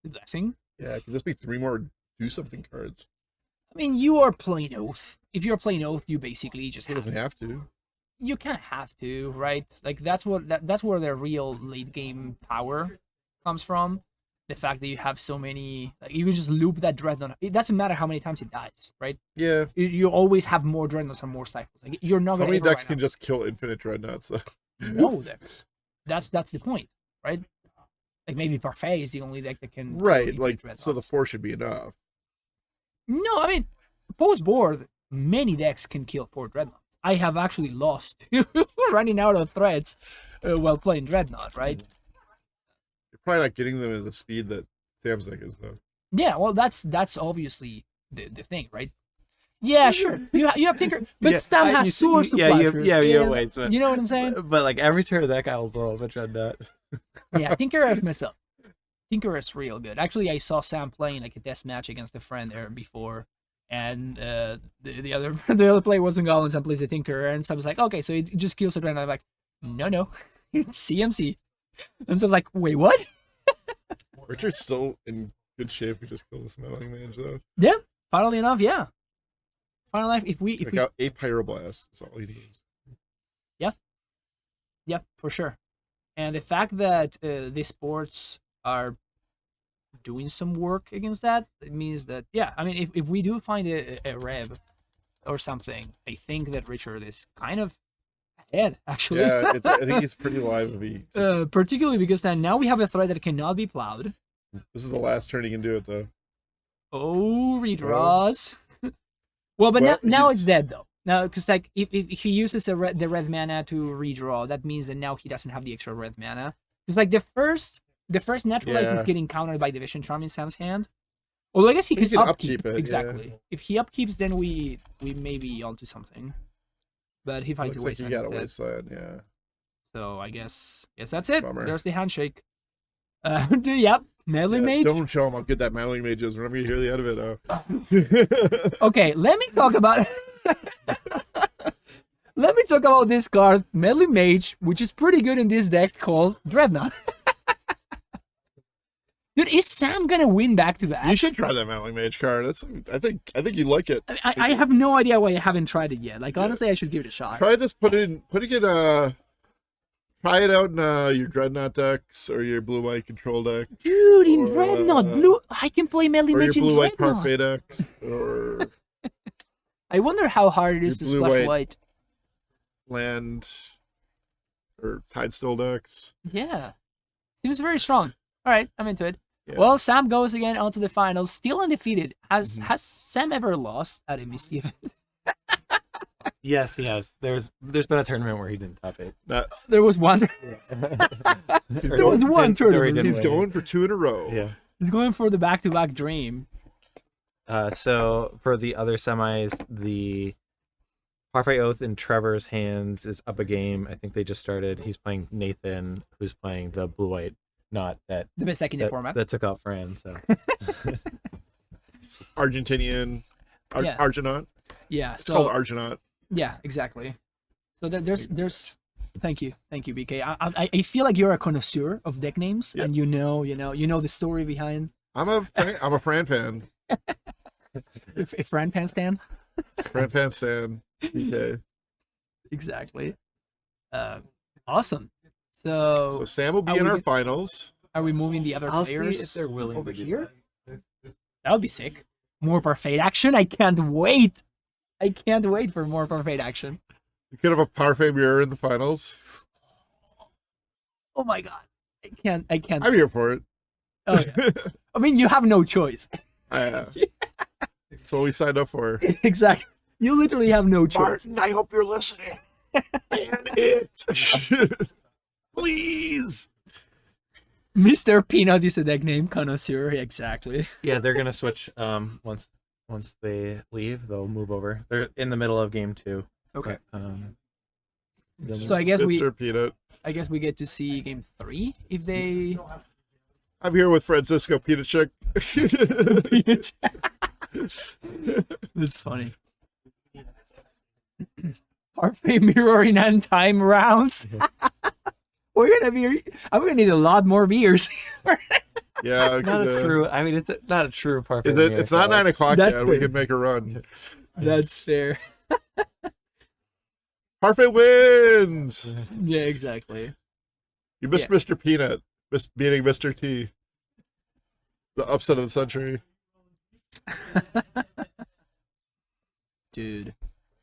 The Blessing? Yeah, it could just be 3 more do something cards. I mean, you are playing Oath. If you're playing Oath, you basically just He doesn't have to. You kind of have to, right? Like that's where the real late game power comes from. The fact that you have so many, like you can just loop that dreadnought. It doesn't matter how many times it dies, right? Yeah. You always have more dreadnoughts and more cycles. Like you're not gonna. How many decks can just kill infinite dreadnoughts? So. No decks. That's the point, right? Like maybe Parfait is the only deck that can. Right, like so the 4 should be enough. No, I mean, post board, many decks can kill 4 dreadnoughts. I have actually lost running out of threads while playing dreadnought, right? You're probably not getting them at the speed that Sam's deck is, though. Yeah, well, that's obviously the thing, right? Yeah, sure. You have Tinker, but Sam has swords to platters. Yeah, wait. You know what I'm saying? But like every turn, that guy will blow up a dreadnought. Yeah, Tinker is messed up. Tinker is real good. Actually, I saw Sam playing like a test match against a friend there before, and the other player wasn't going. Sam plays a Tinker, and Sam was like, okay, so it just kills a dreadnought. I'm like, no, it's CMC. And so I was like, wait, what? Richard's still in good shape. He just kills a smelling mage, though. Yeah, funnily enough, yeah. Final life, if we got 8 Pyroblast, that's all he needs. Yeah, for sure. And the fact that the sports are doing some work against that, it means that, yeah, I mean, if we do find a Rev or something, I think that Richard is kind of ahead, actually. Yeah, I think he's pretty lively. Particularly because now we have a thread that cannot be plowed. This is the last turn he can do it, though. Oh, redraws. Well, but now it's dead, though. Now, because like if he uses the red mana to redraw, that means that now he doesn't have the extra red mana. Because like the first Naturalize is getting countered by Division Charm in Sam's hand. Although I guess he can upkeep it. Exactly. Yeah. If he upkeeps, then we may be onto something. But he finds a Wasteland. He got a Wasteland, yeah. So I guess that's it. Bummer. There's the handshake. Yep. Melee Mage. Don't show him how good that Melee Mage is. Remember, you hear the end of it. Okay, let me talk about let me talk about this card, Melee Mage, which is pretty good in this deck called Dreadnought. Dude, is Sam gonna win back to back? You should try that Melee Mage card. I think you'd like it. I have no idea why I haven't tried it yet. Like, honestly, I should give it a shot. Try this. Try it out in your Dreadnought decks or your blue-white control deck. Dude, in Dreadnought, I can play Melee Mage in blue-white Dreadnought. Parfait decks, or I wonder how hard it is to splash white. Land or Tidestill decks. Yeah. Seems very strong. All right, I'm into it. Yeah. Well, Sam goes again onto the finals, still undefeated. Has Sam ever lost at a Misty event? Yes, he has. There's been a tournament where he didn't top 8. There was one. There was one tournament. He's going for 2 in a row. Yeah. He's going for the back-to-back dream. So for the other semis, the Parfait Oath in Trevor's hands is up a game. I think they just started. He's playing Nathan, who's playing the blue-white Nought the best deck in the format. That took out Fran. So Argentinian, Argonaut. Yeah, It's called Argonaut. Yeah, exactly. So there's. Thank you, BK. I feel like you're a connoisseur of deck names, and you know the story behind. I'm a Fran fan. If Fran Pan stan. Fran Pan stan. BK. Exactly. Awesome. So Sam will be in our finals. Are we moving the other players see if they're willing over to do here? That would be sick. More Parfait action. I can't wait. I can't wait for more Parfait action. You could have a Parfait mirror in the finals. Oh my god. I can't. I'm here for it. Oh, yeah. I mean, you have no choice. That's what we signed up for. Exactly. You literally have no choice. Martin, I hope you're listening. Ban it. Please. Mr. Peanut is a deck name connoisseur. Exactly. yeah, they're gonna switch. Once they leave, they'll move over. They're in the middle of game 2. Okay. So I guess Mr. Peanut. I guess we get to see game 3 if they. I'm here with Francisco Peanut Chick. That's funny. Parfait mirroring and time rounds. I'm gonna need a lot more beers. Yeah, not a true. I mean, it's not a true Parfait. Is it? It's not 9 o'clock That's yet. We fair. can make a run. That's fair. Parfait wins. Yeah, exactly. You missed Mr. Peanut, beating Mr. T. The upset of the century. Dude,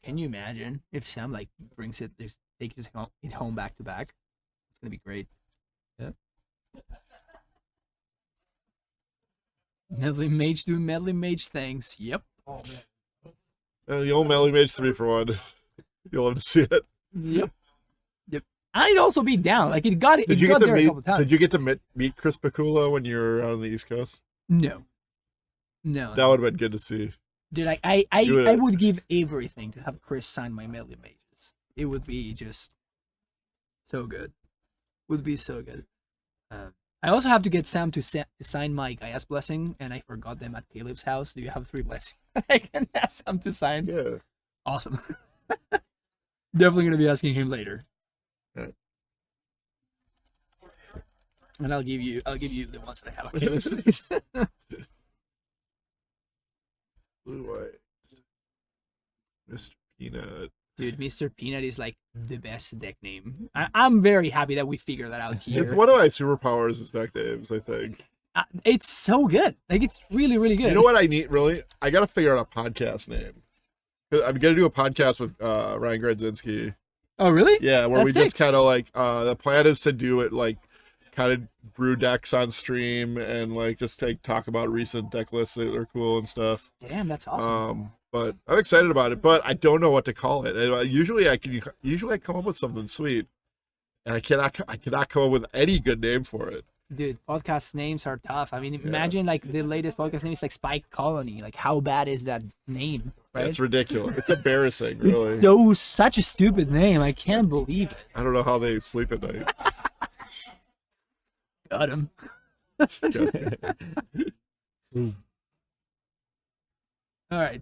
can you imagine if Sam brings it, takes it home back to back? It's gonna be great. Yeah. Melee Mage doing Melee Mage things. Yep. The old Melee Mage 3 for 1. You'll love to see it. Yep. I'd also be down. Like it got Did you got get to there a meet? couple times. Did you get to meet Chris Piccola when you were out on the East Coast? No. That would have been good to see. Dude, I would give everything to have Chris sign my Melee Mages. It would be just so good. Would be so good. I also have to get Sam to sign my Gaia's Blessing, and I forgot them at Caleb's house. Do you have 3 blessings I can ask Sam to sign? Yeah. Awesome. Definitely gonna be asking him later. Right. And I'll give you the ones that I have at Caleb's place. Blue White. Mr. Peanut. Dude, Mr. Peanut is like the best deck name. I'm very happy that we figured that out here. It's one of my superpowers as deck names, I think. It's so good. Like, it's really, really good. You know what I need, really? I got to figure out a podcast name. I'm going to do a podcast with Ryan Gradzinski. Oh, really? Yeah, where That's we just sick. kind of like, the plan is to do it like, kind of brew decks on stream and like just talk about recent deck lists that are cool and stuff. Damn, that's awesome. But I'm excited about it, but I don't know what to call it. And usually I come up with something sweet, and I cannot come up with any good name for it. Dude, podcast names are tough. I mean, imagine like the latest podcast name is like Spike Colony. Like, how bad is that name? Right? It's ridiculous. It's embarrassing, really. It's such a stupid name. I can't believe it. I don't know how they sleep at night. Got him. All right.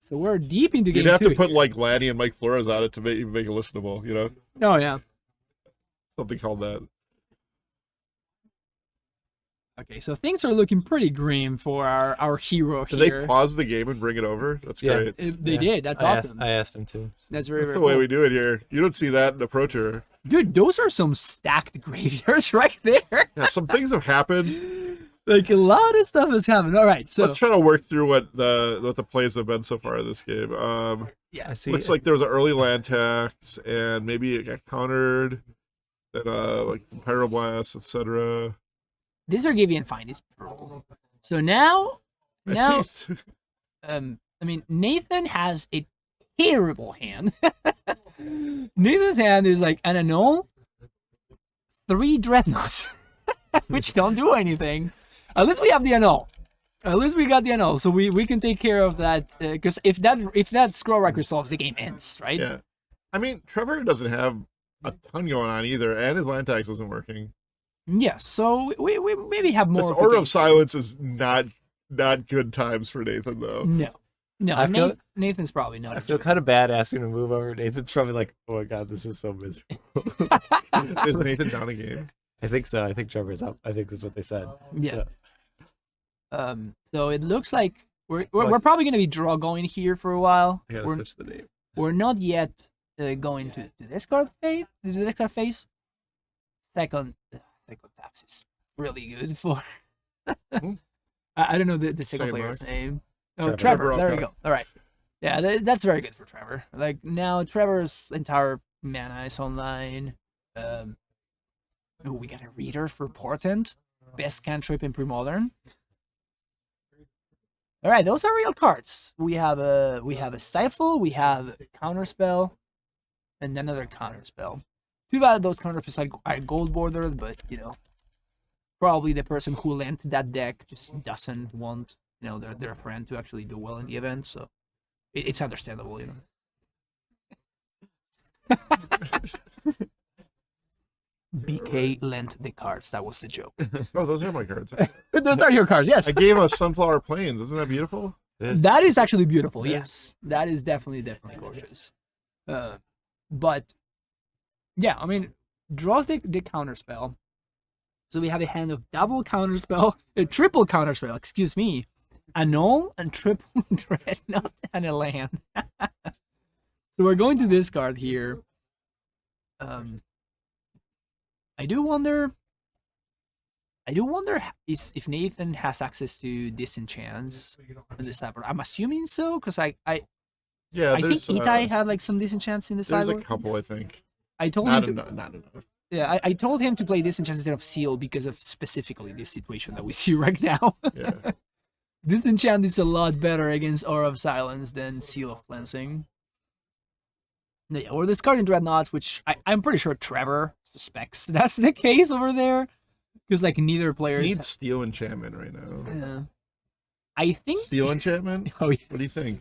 So we're deep into game You'd have 2 to put here. like Lanny and Mike Flores on it to make it listenable, you know? Oh, yeah. Something called that. Okay, so things are looking pretty grim for our hero Did here. they pause the game and bring it over? That's great. They did. That's awesome. I asked him to. That's very, That's very the way cool. we do it here. You don't see that in Approacher. Dude, those are some stacked graveyards right there. Yeah, some things have happened. Like a lot of stuff has happened. All right, so Let's try to work through what the plays have been so far in this game. yeah, I see. Looks like there was an early land tax, and maybe it got countered. Then like the Pyroblast, etc. these are Givian fine. These pearls. So now, I mean, Nathan has a terrible hand. Nathan's hand is like an annul, 3 dreadnoughts, which don't do anything. At least we have the annul. At least we got the annul, so we can take care of that. Because if that scroll record solves, the game ends, right? Yeah. I mean, Trevor doesn't have a ton going on either, and his land tax isn't working. Yes. So we maybe have more. This Order of Silence is not good times for Nathan, though. No. I feel- Nathan's probably not. I feel kind of bad asking him to move over. Nathan's probably like, "Oh my god, this is so miserable." Is Nathan down a game? I think so. I think Trevor's up. I think that's what they said. Yeah. So, So it looks like we're probably gonna be draw going here for a while. I gotta switch the name. We're not yet going to this card phase. To the next card phase. Second tax is really good for. I don't know the second Same player's marks. name. Oh, Trevor. Trevor. There we Okay. go. All right. Yeah, that's very good for Trevor. Like now, Trevor's entire mana is online. Oh, we got a reader for Portent. Best cantrip in Premodern. All right, those are real cards. We have a stifle. We have a counterspell, and another counterspell. Too bad those counterspells are gold bordered, but you know, probably the person who lent that deck just doesn't want their friend to actually do well in the event. So it's understandable, you know. BK lent the cards. That was the joke. Oh, those are my cards. Those are your cards, yes. I gave us Sunflower Plains. Isn't that beautiful? That is actually beautiful. Yes, that is definitely gorgeous. But yeah, I mean, draws the counterspell. So we have a hand of double counterspell, a triple counterspell. Excuse me, annul and triple dreadnought and a land. So we're going to discard here. I do wonder if Nathan has access to disenchants in the sideboard. I'm assuming so, because I think Itai had like some disenchants in the There's sideboard. a couple, I think. I told Not him enough. Not enough. Yeah, I told him to play disenchants instead of seal because of specifically this situation that we see right now. Yeah. Disenchant is a lot better against Aura of Silence than Seal of Cleansing. Yeah, we're discarding Dreadnoughts, which I'm pretty sure Trevor suspects that's the case over there. Because, like, neither player He needs Steel Enchantment right now. Yeah. I think... Steel Enchantment? Oh, yeah. What do you think?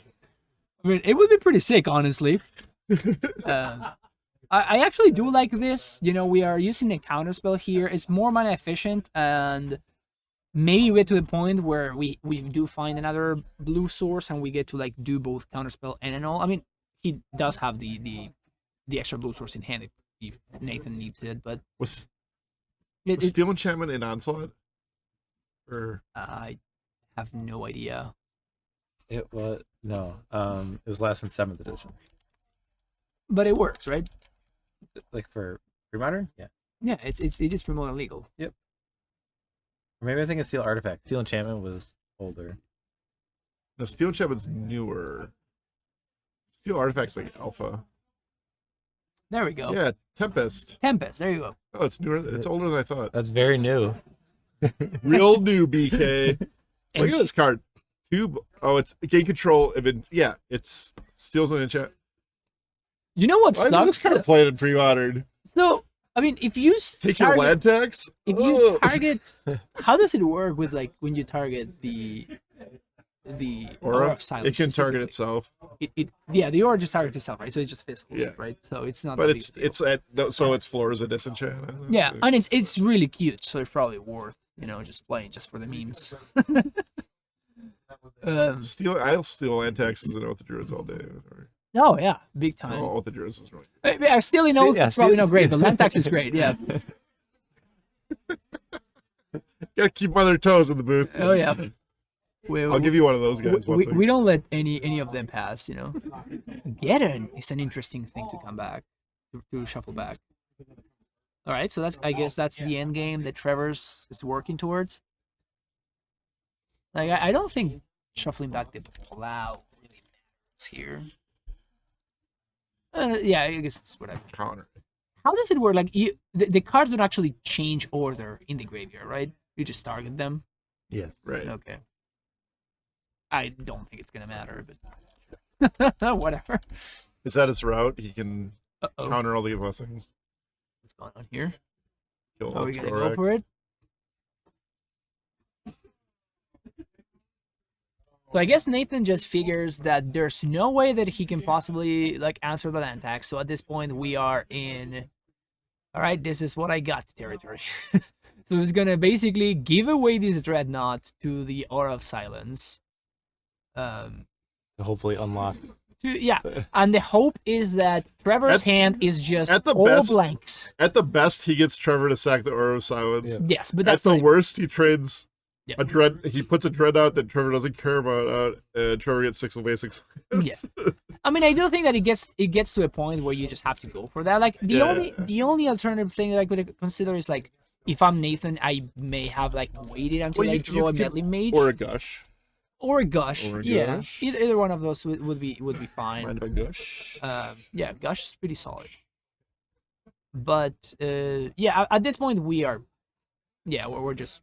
I mean, it would be pretty sick, honestly. I actually do like this. You know, we are using a counterspell here. It's more mana efficient, and maybe we get to the point where we do find another blue source, and we get to, like, do both counterspell and annul. I mean, he does have the extra blue source in hand if Nathan needs it, but Was Steel Enchantment in Onslaught? Or I have no idea. It was no. It was last in 7th edition. But it works, right? Like for Premodern? Yeah. Yeah, it is Premodern legal. Yep. Or maybe I think it's Steel Artifact. Steel Enchantment was older. no, Steel Enchantment's newer. Steel Artifact's like Alpha. There we go. Yeah, Tempest. Tempest, there you go. Oh, it's newer. It's older than I thought. That's very new. Real new, BK. Look at this card. It's gain control. Yeah, it's steals an enchant. You know what Why is this sucks? card playing in Premodern? So, I mean, if you Take your land tax? if you target, how does it work with, like, when you target the Aura of Silence? It can target specifically? itself. The Aura just targets itself, right? So it just fizzles, Yeah. right? So it's not. But a big deal. it's floor is a disenchant. I think. Yeah, and it's really cute, so it's probably worth you know, just playing just for the memes. I'll steal land taxes and Oath of Druids all day. Oh yeah, big time. Oh, Oath of Druids is really good. Yeah, stealing Oath is probably not great, but land tax is great. Yeah. Gotta keep them on their toes in the booth. Oh yeah. I'll give you one of those guys. We don't let any of them pass, you know. Geddon is an interesting thing to come back, to shuffle back. All right, so I guess that's the end game that Trevor's is working towards. Like I don't think shuffling back the plow really matters here. Yeah, I guess it's whatever. Counter. How does it work? Like the cards don't actually change order in the graveyard, right? You just target them. Yes. Right. Okay. I don't think it's gonna matter, but whatever. Is that his route? He can counter all the blessings. What's going on here? Kill Are we gonna go for it? So I guess Nathan just figures that there's no way that he can possibly like answer the land tax. So at this point we are in, all right, this is what I got territory. So he's gonna basically give away this Dreadnought to the Aura of Silence. To hopefully unlock. Yeah, and the hope is that Trevor's hand is just all blanks. At the best, he gets Trevor to sack the Aura of Silence. Yeah. Yes, but that's at the worst, he trades he puts a Dreadnought that Trevor doesn't care about. Trevor gets 6 of basic. Yeah, I mean, I do think that it gets to a point where you just have to go for that. Like the only alternative thing that I could consider is like if I'm Nathan, I may have like waited until I draw a Meddling Mage or a Gush. Or a Gush, yeah. Either one of those would be fine. Mind a Gush? Yeah, Gush is pretty solid. But yeah, at this point we're just.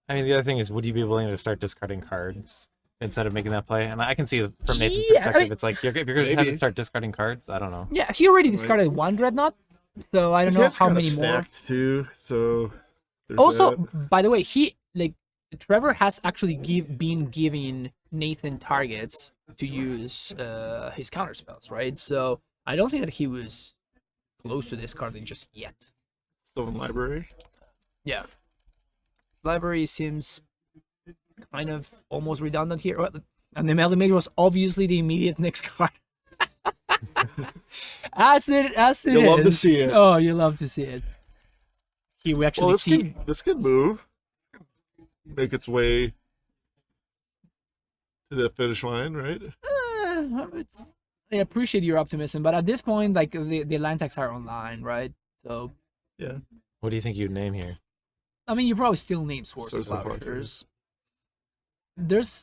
I mean, the other thing is, would you be willing to start discarding cards instead of making that play? And I can see from Nathan's perspective, it's like if you're going to have to start discarding cards, I don't know. Yeah, he already discarded one Dreadnought, so I don't know how many more. Too, so. Also, by the way, Trevor has actually been giving Nathan targets to use his counter spells, right? So I don't think that he was close to discarding just yet. Sylvan Library? Yeah. Library seems kind of almost redundant here. And the Meddling Mage was obviously the immediate next card. as it you love to see it. Oh, you love to see it. Here we actually see... This could move. Make its way to the finish line, right? I appreciate your optimism, but at this point, like the land tax are online, right? So yeah. What do you think you'd name here? I mean, you probably still name Swords of Plowshares.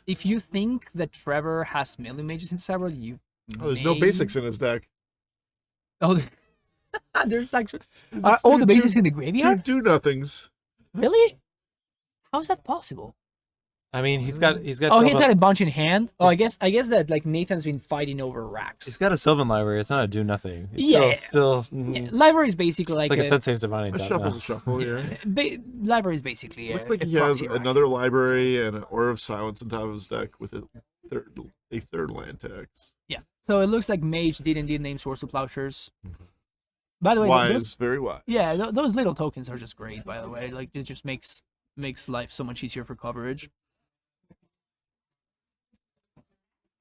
If you think that Trevor has Meddling Mages in Sideboard, there's no basics in his deck. Oh, there's actually all the basics in the graveyard. Do nothings. Really? How is that possible? I mean, he's got. Oh, he's got a bunch in hand. Oh, I guess that like Nathan's been fighting over racks. He's got a Sylvan Library. It's not a do nothing. It's still. Library is basically like a Sensei's Divine. Shuffle here. Library is basically. Looks like he has another library and an Aura of Silence on top of his deck with a third land tax. Yeah. So it looks like Mage did indeed name Swords of Plowshares. By the way, very wise. Yeah, those little tokens are just great. By the way, like it just makes life so much easier for coverage.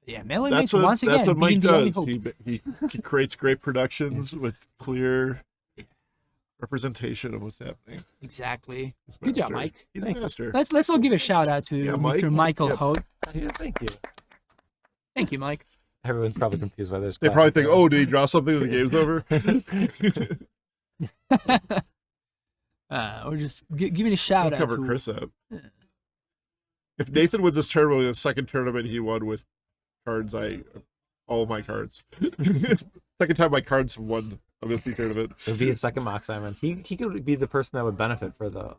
Yeah, Meddling Mage once again. That's what Mike does. He creates great productions with clear representation of what's happening. Exactly. Good job, Mike. He's a master. Let's all give a shout out to Mr. Michael Holt. Yeah, thank you. Thank you, Mike. Everyone's probably confused by this. They probably think, "Oh, did he draw something? The game's over." Or just giving a shout out. Cover Chris up. If Nathan wins this tournament, the second tournament he won with cards, all of my cards. Second time my cards won a Misty tournament. It would be a second Mox Diamond. He could be the person that would benefit for the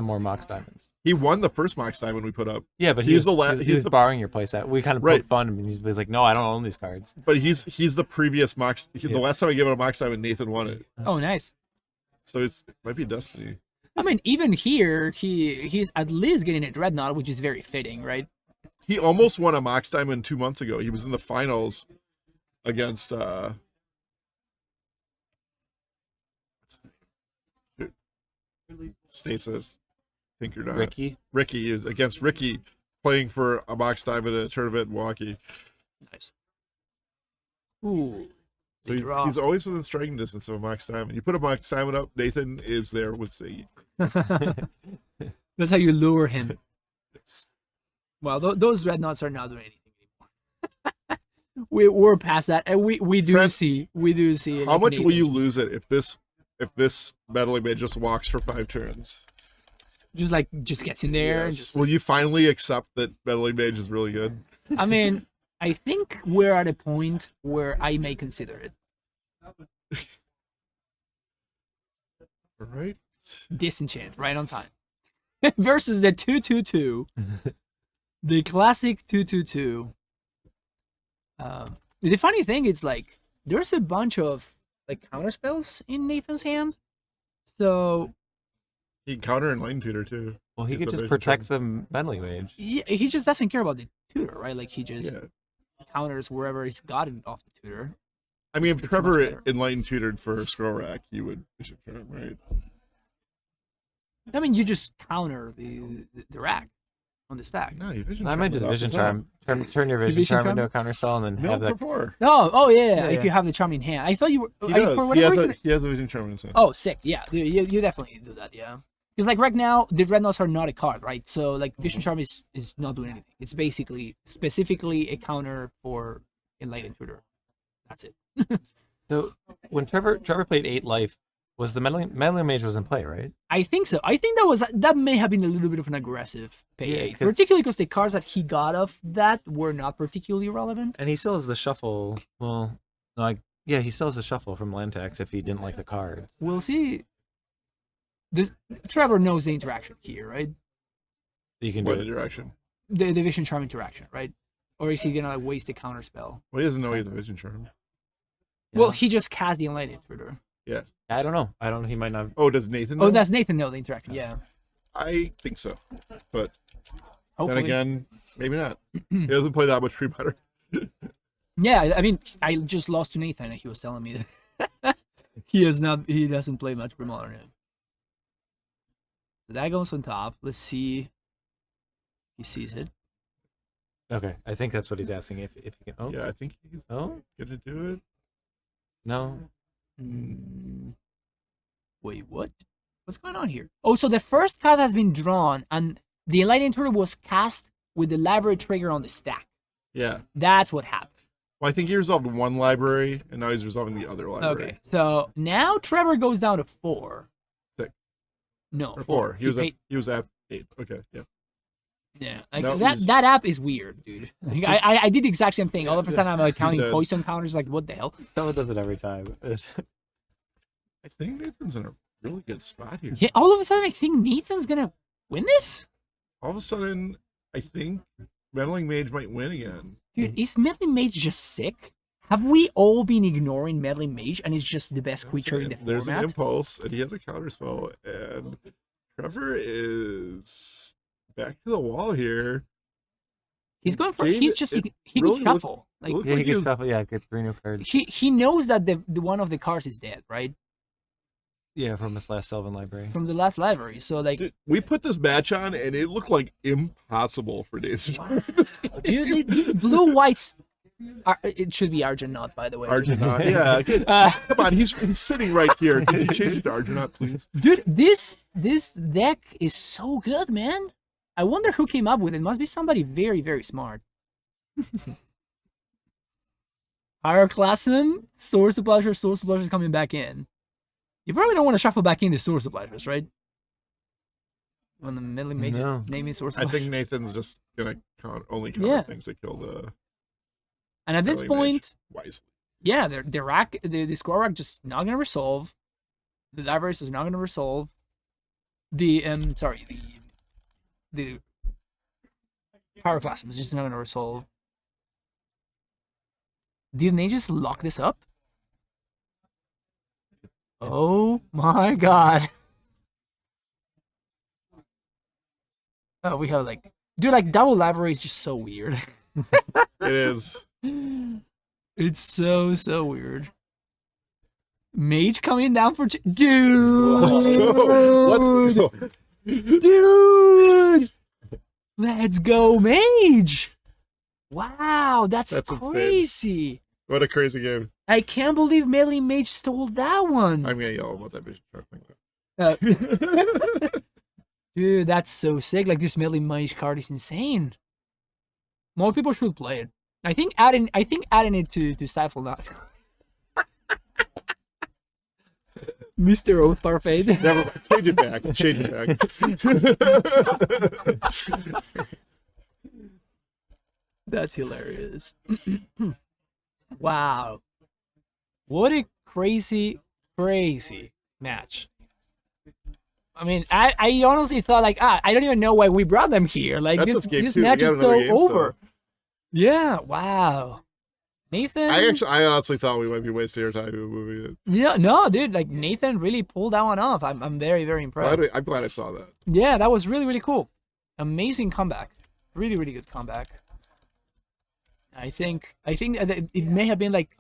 more Mox Diamonds. He won the first Mox Diamond we put up. Yeah, but he's borrowing your playset. We kind of poked fun, and he's like, "No, I don't own these cards." But he's the previous Mox. The last time I gave it a Mox Diamond, Nathan won it. Oh, nice. So it might be destiny. I mean, even here, he's at least getting a Dreadnought, which is very fitting, right? He almost won a Mox Diamond 2 months ago. He was in the finals against Stasis. think you're not. Ricky is against Ricky, playing for a Mox Diamond at a tournament in Milwaukee. Nice. Ooh. So he's always within striking distance of a Mox Diamond. You put a Mox Diamond up, Nathan is there with Siggy. That's how you lure him. Well, those red knots are not doing anything anymore. We're past that, and we do see. How much will you lose it if this meddling mage just walks for 5 turns? Just gets in there. Yes. And just, will you finally accept that meddling mage is really good? I mean, I think we're at a point where I may consider it. All right. Disenchant right on time. Versus the 2/2/2. The classic 2/2/2. The funny thing is, like, there's a bunch of like counter spells in Nathan's hand. So he can counter and Lightning Tutor too. Well, he could just protect the meddling mage. Yeah, he just doesn't care about the tutor, right? Like, he just counters wherever he's gotten off the tutor. I mean, if Trevor Enlightened tutored for Scroll Rack, you would Vision Charm, right? I mean, you just counter the rack on the stack. No, you Vision I Charm. might just Vision Charm. Turn your Vision Charm into a counter spell and then have that. Oh yeah. If you have the charm in hand. I thought you were. He does. He has a Vision Charm in his hand. Oh, sick. Yeah, you definitely do that. Yeah. Because, like, right now, the red knots are not a card, right? So, like, Vision Charm is not doing anything. It's basically, specifically a counter for Enlightened Tutor. That's it. So, when Trevor played 8 life, was the meddling mage was in play, right? I think so. I think that may have been a little bit of an aggressive pay 8. Particularly because the cards that he got off that were not particularly relevant. And he still has the shuffle. Well, no, he still has the shuffle from land tax if he didn't like the cards. We'll see. Trevor knows the interaction here, right? You can what do interaction? The Vision Charm interaction, right? Or is he gonna waste the counter spell? Well, he doesn't know he has a Vision Charm. Yeah. Well, he just cast the Enlightened Tutor. Yeah. I don't know. He might not. Oh, does Nathan know? Oh, does Nathan know the interaction? Yeah. I think so. But hopefully. Then again, maybe not. He doesn't play that much pre-modern. Yeah, I mean, I just lost to Nathan and he was telling me that he doesn't play much pre-modern. So that goes on top. Let's see. He sees it. Okay, I think that's what he's asking. If he can. Oh. Yeah, I think he's gonna do it. No. Wait, what? What's going on here? Oh, so the first card has been drawn, and the Enlightened Tutor was cast with the library trigger on the stack. Yeah. That's what happened. Well, I think he resolved one library, and now he's resolving the other library. Okay, so now Trevor goes down to 4. 6. No, or 4. He was at 8. Okay, yeah. Yeah, like that app is weird, dude. Like, I did the exact same thing. All of a sudden, I'm like counting poison counters. Like, what the hell? Someone does it every time. I think Nathan's in a really good spot here. Yeah, all of a sudden, I think Nathan's gonna win this. All of a sudden, I think Meddling Mage might win again. Dude, is Meddling Mage just sick? Have we all been ignoring Meddling Mage, and it's just the best creature in the format? There's an impulse, and he has a counterspell, and Trevor is back to the wall here. He's going for. He really can shuffle. He can shuffle. Yeah, get 3 new cards. He knows that the one of the cards is dead, right? Yeah, from his last Sylvan Library. From the last library, so like. Dude, we put this match on, and it looked like impossible for Nathan. Dude, these blue whites. It should be Argonaut, by the way. Argonaut, yeah. Come on, he's sitting right here. Can you change it to Argonaut, please? Dude, this deck is so good, man. I wonder who came up with it. It must be somebody very, very smart. Karplusan, Source of Pleasure coming back in. You probably don't want to shuffle back in the Source of Pleasures, right? When the Meddling Mage is naming Source of Pleasure. I think Nathan's just gonna only count things that kill the. And at this point, wisely. Yeah, the Scroll Rack just not gonna resolve. The Libraries is not gonna resolve. The Karplusan is just not gonna resolve. Did they just lock this up? Oh my god. Oh, we have dude, double library is just so weird. It is. It's so weird. Mage coming down for dude. Let's go. Dude! Let's go, Mage! Wow, that's crazy. Insane. What a crazy game. I can't believe Melee Mage stole that one. I'm going to yell about that vision shark thing. Dude, that's so sick. Like, this Melee Mage card is insane. More people should play it. I think adding it to Stifle Knot. Mr. Oath Parfait. Never change it back. Change it back. That's hilarious. Wow. What a crazy match. I mean, I honestly thought like, I don't even know why we brought them here. Like, this match is so over. Yeah, wow. Nathan, I honestly thought we might be wasting our time moving it. Yeah, no, dude, like Nathan really pulled that one off. I'm very, very impressed. I'm glad I saw that. Yeah, that was really, really cool. Amazing comeback. Really, really good comeback. I think that it may have been like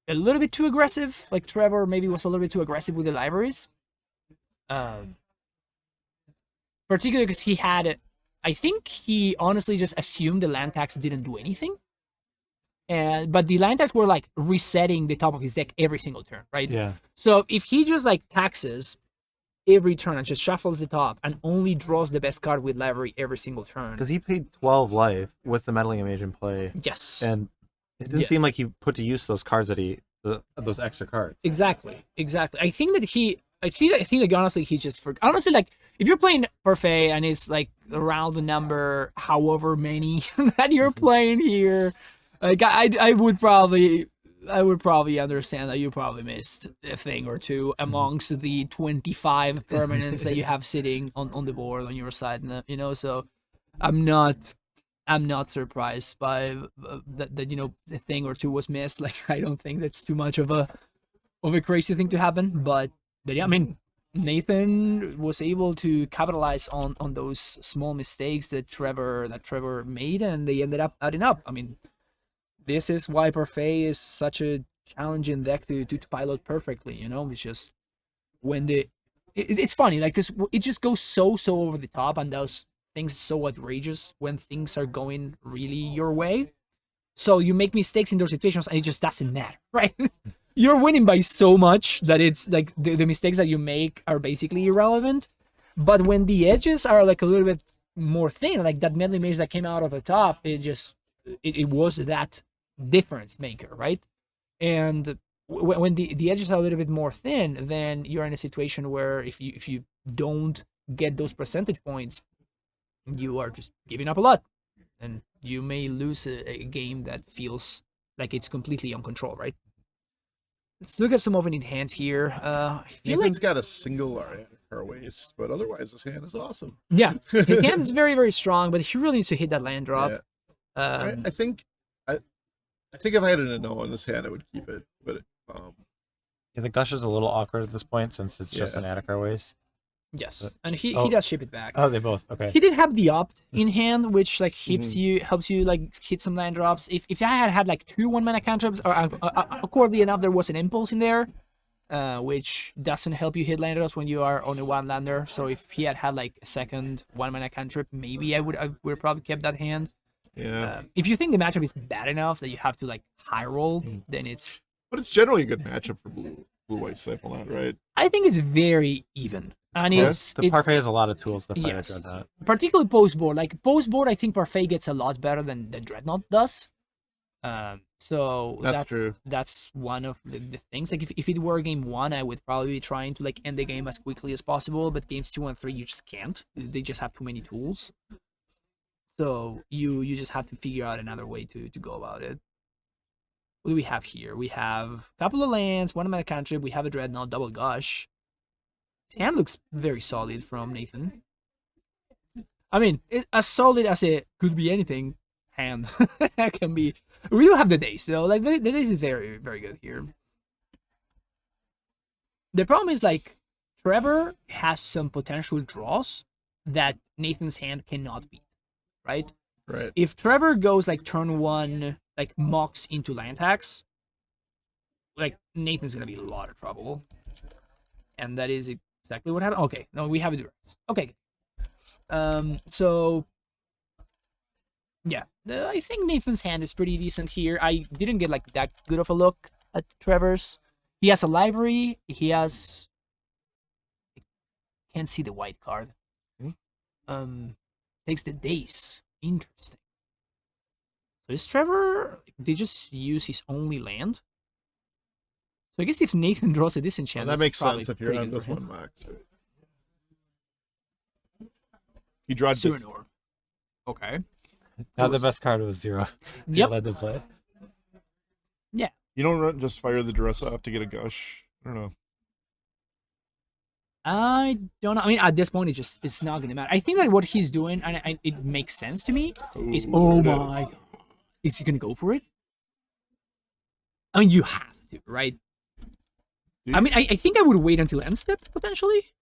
a little bit too aggressive. Like Trevor maybe was a little bit too aggressive with the libraries. Particularly because he had, I think he honestly just assumed the land tax didn't do anything. But the land tax were like resetting the top of his deck every single turn, right? Yeah. So if he just like taxes every turn and just shuffles the top and only draws the best card with library every single turn. Because he paid 12 life with the Meddling Mage in play. Yes. And it didn't seem like he put to use those cards that those extra cards. Exactly. I think that honestly he just honestly, like, if you're playing Parfait and it's like around the number however many that you're playing here, like I would probably understand that you probably missed a thing or two amongst the 25 permanents that you have sitting on the board on your side, you know. So I'm not surprised by that you know, a thing or two was missed. Like, I don't think that's too much of a crazy thing to happen, but yeah, I mean, Nathan was able to capitalize on those small mistakes that Trevor made, and they ended up adding up. I mean, this is why Parfait is such a challenging deck to pilot perfectly, you know. It's just when it's funny, like, because it just goes so over the top and those things so outrageous when things are going really your way. So you make mistakes in those situations and it just doesn't matter, right? You're winning by so much that it's like the mistakes that you make are basically irrelevant. But when the edges are like a little bit more thin, like that Medley Mage that came out of the top, it was that difference maker, right? And when the edges are a little bit more thin, then you're in a situation where if you don't get those percentage points, you are just giving up a lot, and you may lose a game that feels like it's completely on control, right? Let's look at some opening hands here. I feel Nathan's got a single our waist, but otherwise his hand is awesome. Yeah, his hand is very, very strong, but he really needs to hit that land drop. Yeah. I think if I had an no on this hand, I would keep it. But yeah, the gush is a little awkward at this point since it's just an Attic waste. Yes, and he does ship it back. Oh, they both, okay. He did have the opt in hand, which like helps you like hit some land drops. If I had like 2 1-mana cantrips, or accordingly enough, there was an impulse in there, which doesn't help you hit land drops when you are on a 1-lander. So if he had like a second 1-mana cantrip, maybe I would probably kept that hand. Yeah. If you think the matchup is bad enough that you have to like high roll, then it's. But it's generally a good matchup for blue-white Stifle, right? I think it's very even. And the Parfait has a lot of tools to fight against that. Particularly post-board. Like, post-board, I think Parfait gets a lot better than Dreadnought does. So that's true. That's one of the things. Like, if it were game 1, I would probably be trying to like end the game as quickly as possible. But games 2 and 3, you just can't. They just have too many tools. So you just have to figure out another way to go about it. What do we have here? We have a couple of lands, 1-mana cantrip. We have a Dreadnought, double gush. His hand looks very solid from Nathan. I mean, as solid as it could be anything hand can be. We do have the days, though. Like, the days is very, very good here. The problem is, like, Trevor has some potential draws that Nathan's hand cannot beat, right? Right. If Trevor goes, like, turn 1, like, Mox into land tax, like, Nathan's going to be in a lot of trouble. And that is exactly what happened. Okay, no, we have it. Okay. So yeah, I think Nathan's hand is pretty decent here. I didn't get like that good of a look at Trevor's. He has a library. He has. Can't see the white card. Takes the days. Interesting. So is Trevor? They just use his only land. So I guess if Nathan draws a disenchant, that makes sense if you're on this one, Max. He draws Surinor. Okay. Now the best card was 0. Yep. Let them play. Yeah. You don't just fire the duress off to get a gush. I don't know. I don't know. I mean, at this point, it's not gonna matter. I think like what he's doing, and it makes sense to me. Is my god, is he gonna go for it? I mean, you have to, right? I mean, I think I would wait until end step potentially.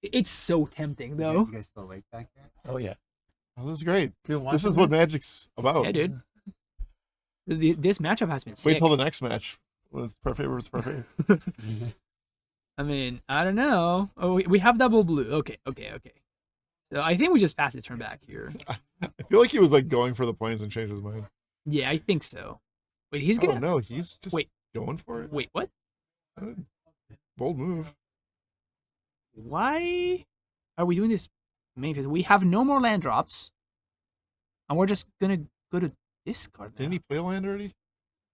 It's so tempting, though. You guys still awake back there? Oh yeah. Oh, this is great. This is what Magic's about. Yeah, dude. This matchup has been sick. Wait till the next match. Was Parfait versus Parfait. I mean, I don't know. Oh, we have double blue. Okay. So I think we just pass the turn back here. I feel like he was like going for the plains and changed his mind. Yeah, I think so. Wait, he's gonna. Oh no, he's just going for it. Wait, what? Bold move. Why are we doing this? Maybe we have no more land drops, and we're just gonna go to discard now. Didn't he play a land already?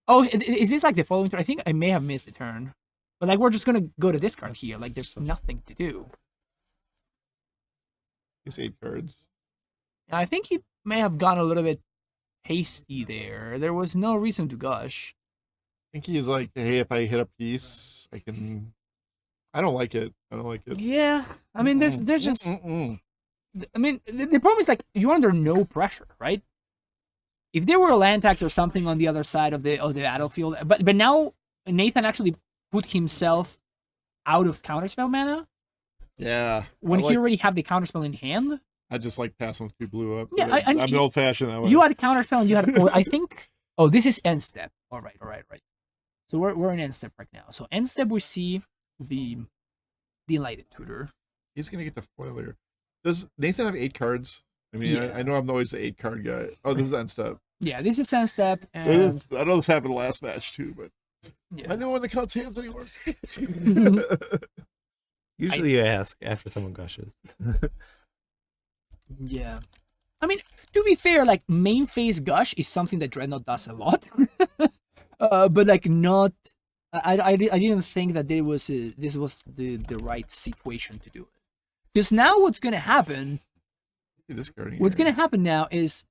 Oh, is this like the following turn? I think I may have missed a turn. But like we're just gonna go to discard here. Like there's nothing to do. He's 8 cards. And I think he may have gone a little bit hasty there. There was no reason to gush. I think he's like, hey, if I hit a piece, I can. I don't like it. Yeah, I mean, there's just. I mean, the problem is like you're under no pressure, right? If there were a land tax or something on the other side of the battlefield, but now Nathan actually put himself out of counterspell mana. Yeah. When he already have the counterspell in hand. I just like passing 2 blue up. Yeah, I'm an old fashioned that way. You had a counterspell and you had a 4. I think. Oh, this is end step. All right. So we're in end step right now. So end step we see the Delighted Tutor. He's gonna get the foil here. Does Nathan have 8 cards? I mean, Yeah. I know I'm always the 8 card guy. Oh, this is end step. Yeah, this is end step. And... I know this happened last match too, but yeah. I know when the count's hands anymore. Usually you ask after someone gushes. Yeah. I mean, to be fair, like main phase gush is something that Dreadnought does a lot. But like not I didn't think that this was the right situation to do it. Because now what's gonna happen now is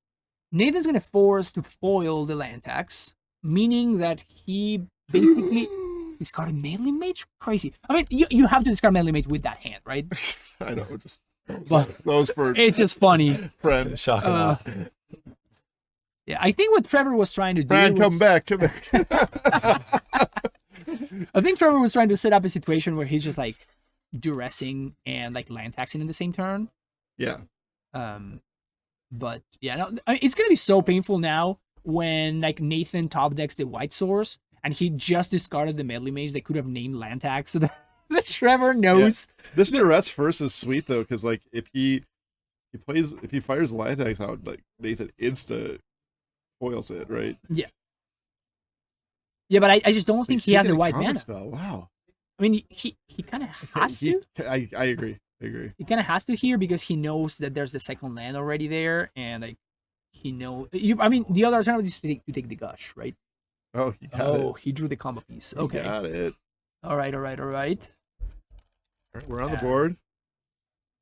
Nathan's gonna force to foil the land tax, meaning that he basically discarded Melee Mage? Crazy. I mean, you have to discard Melee Mage with that hand, right? I know, those for it's just funny. Friend. Shocking. Yeah, I think what Trevor was trying to do Friend, was... come back. I think Trevor was trying to set up a situation where he's just like duressing and like land taxing in the same turn. Yeah. But yeah, no, it's gonna be so painful now when like Nathan top decks the white source and he just discarded the Melee Mage that could have named land tax so that Trevor knows. Yeah. This duress first is sweet though, because like if he fires land tax out, like Nathan insta foils it, right? Yeah. Yeah, but I just don't think he has the white mana. Spell. Wow. I mean, he kind of has to. I agree. He kind of has to here because he knows that there's the second land already there, and like he know. I mean, the other alternative is to take the gush, right? Oh, he got it. He drew the combo piece. Okay. He got it. All right. All right, we're on the board.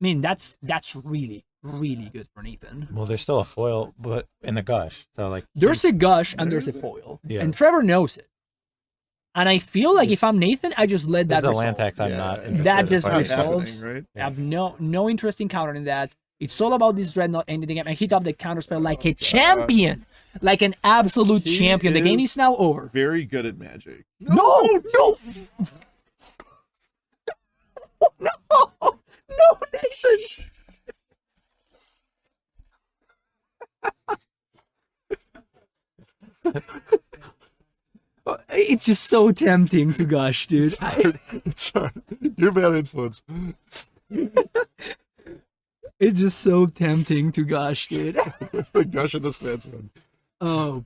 I mean, that's really good for Nathan. Well, there's still a foil, but in the gush. So like there's a gush and there's a foil, yeah. And Trevor knows it. And I feel like if I'm Nathan, I just let that resolve. Land tax, I'm not interested that just in resolves. Right? I have no interest in countering that. It's all about this Dreadnought ending the game and hit up the counterspell like a champion, like an absolute champion. The game is now over. Very good at Magic. No, Nathan. It's just so tempting to gush, dude. It's hard. You're bad influence. It's just so tempting to gush, dude. Gush in this man's one. Oh.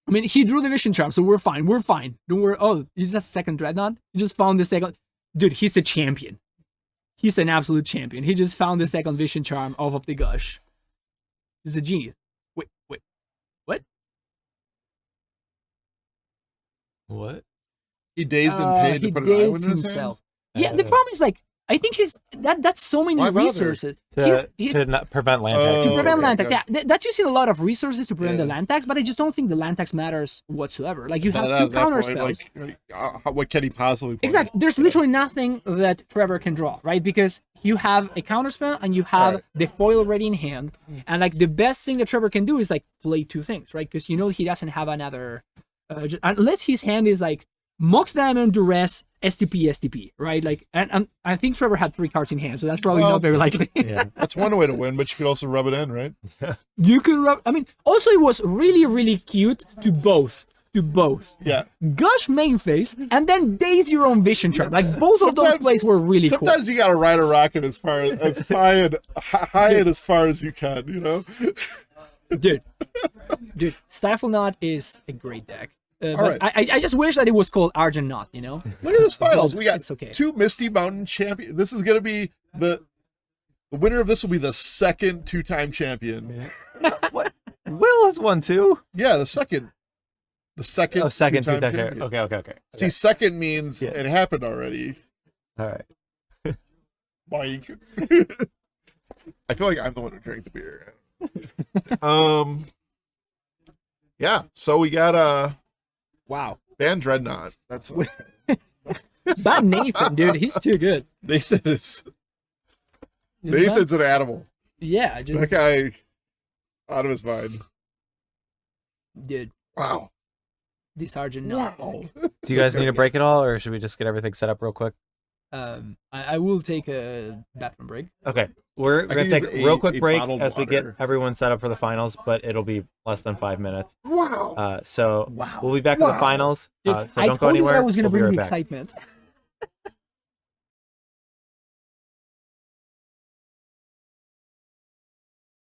I mean, he drew the Vision Charm, so we're fine. We're fine. Don't worry. Oh, he's just second Dreadnought? He just found the second. Dude, he's a champion. He's an absolute champion. He just found the second Vision Charm off of the gush. He's a genius. Wait. What? What? He dazed and paid to put an island in his hand? Yeah, the problem is like, I think that's so many resources to not prevent land tax. To prevent land tax, yeah. That's using a lot of resources to prevent the land tax, but I just don't think the land tax matters whatsoever. Like you have two counter spells. What can he possibly play? Exactly. There's literally nothing that Trevor can draw, right? Because you have a counter spell and you have the foil ready in hand, and like the best thing that Trevor can do is like play two things, right? Because you know he doesn't have another, unless his hand is like Mox Diamond, Duress, STP, right? Like, and I think Trevor had 3 cards in hand, so that's probably not very likely. Yeah, that's one way to win, but you could also rub it in, right? You could rub. I mean, also it was really, really cute to both. Yeah. Gush main phase, and then daze your own Vision Charm. Like both of those plays were really cool. Sometimes you gotta ride a rocket as far as high and as far as you can, you know. Dude, Stifle Knot is a great deck. But I just wish that it was called Argent Knot, you know? Look at this finals. We got it's okay. 2 Misty Mountain champions. This is going to be the winner of this will be the second 2-time champion. What? Will has won 2? Yeah, the second. Second 2-time champion. Okay. See, second means it happened already. All right. Mike. I feel like I'm the one who drank the beer. Yeah, so we got wow. Ban Dreadnought. That's Bad Nathan, dude. He's too good. Nathan's an animal. Yeah, that guy out of his mind. Dude. Wow. The Sergeant Knot. Wow. Do you guys need to break it all, or should we just get everything set up real quick? I will take a bathroom break. Okay. We're going to take a real quick break as we get everyone set up for the finals, but it'll be less than 5 minutes. Wow. We'll be back in the finals. Dude, so don't go anywhere. I was going to bring the back. excitement.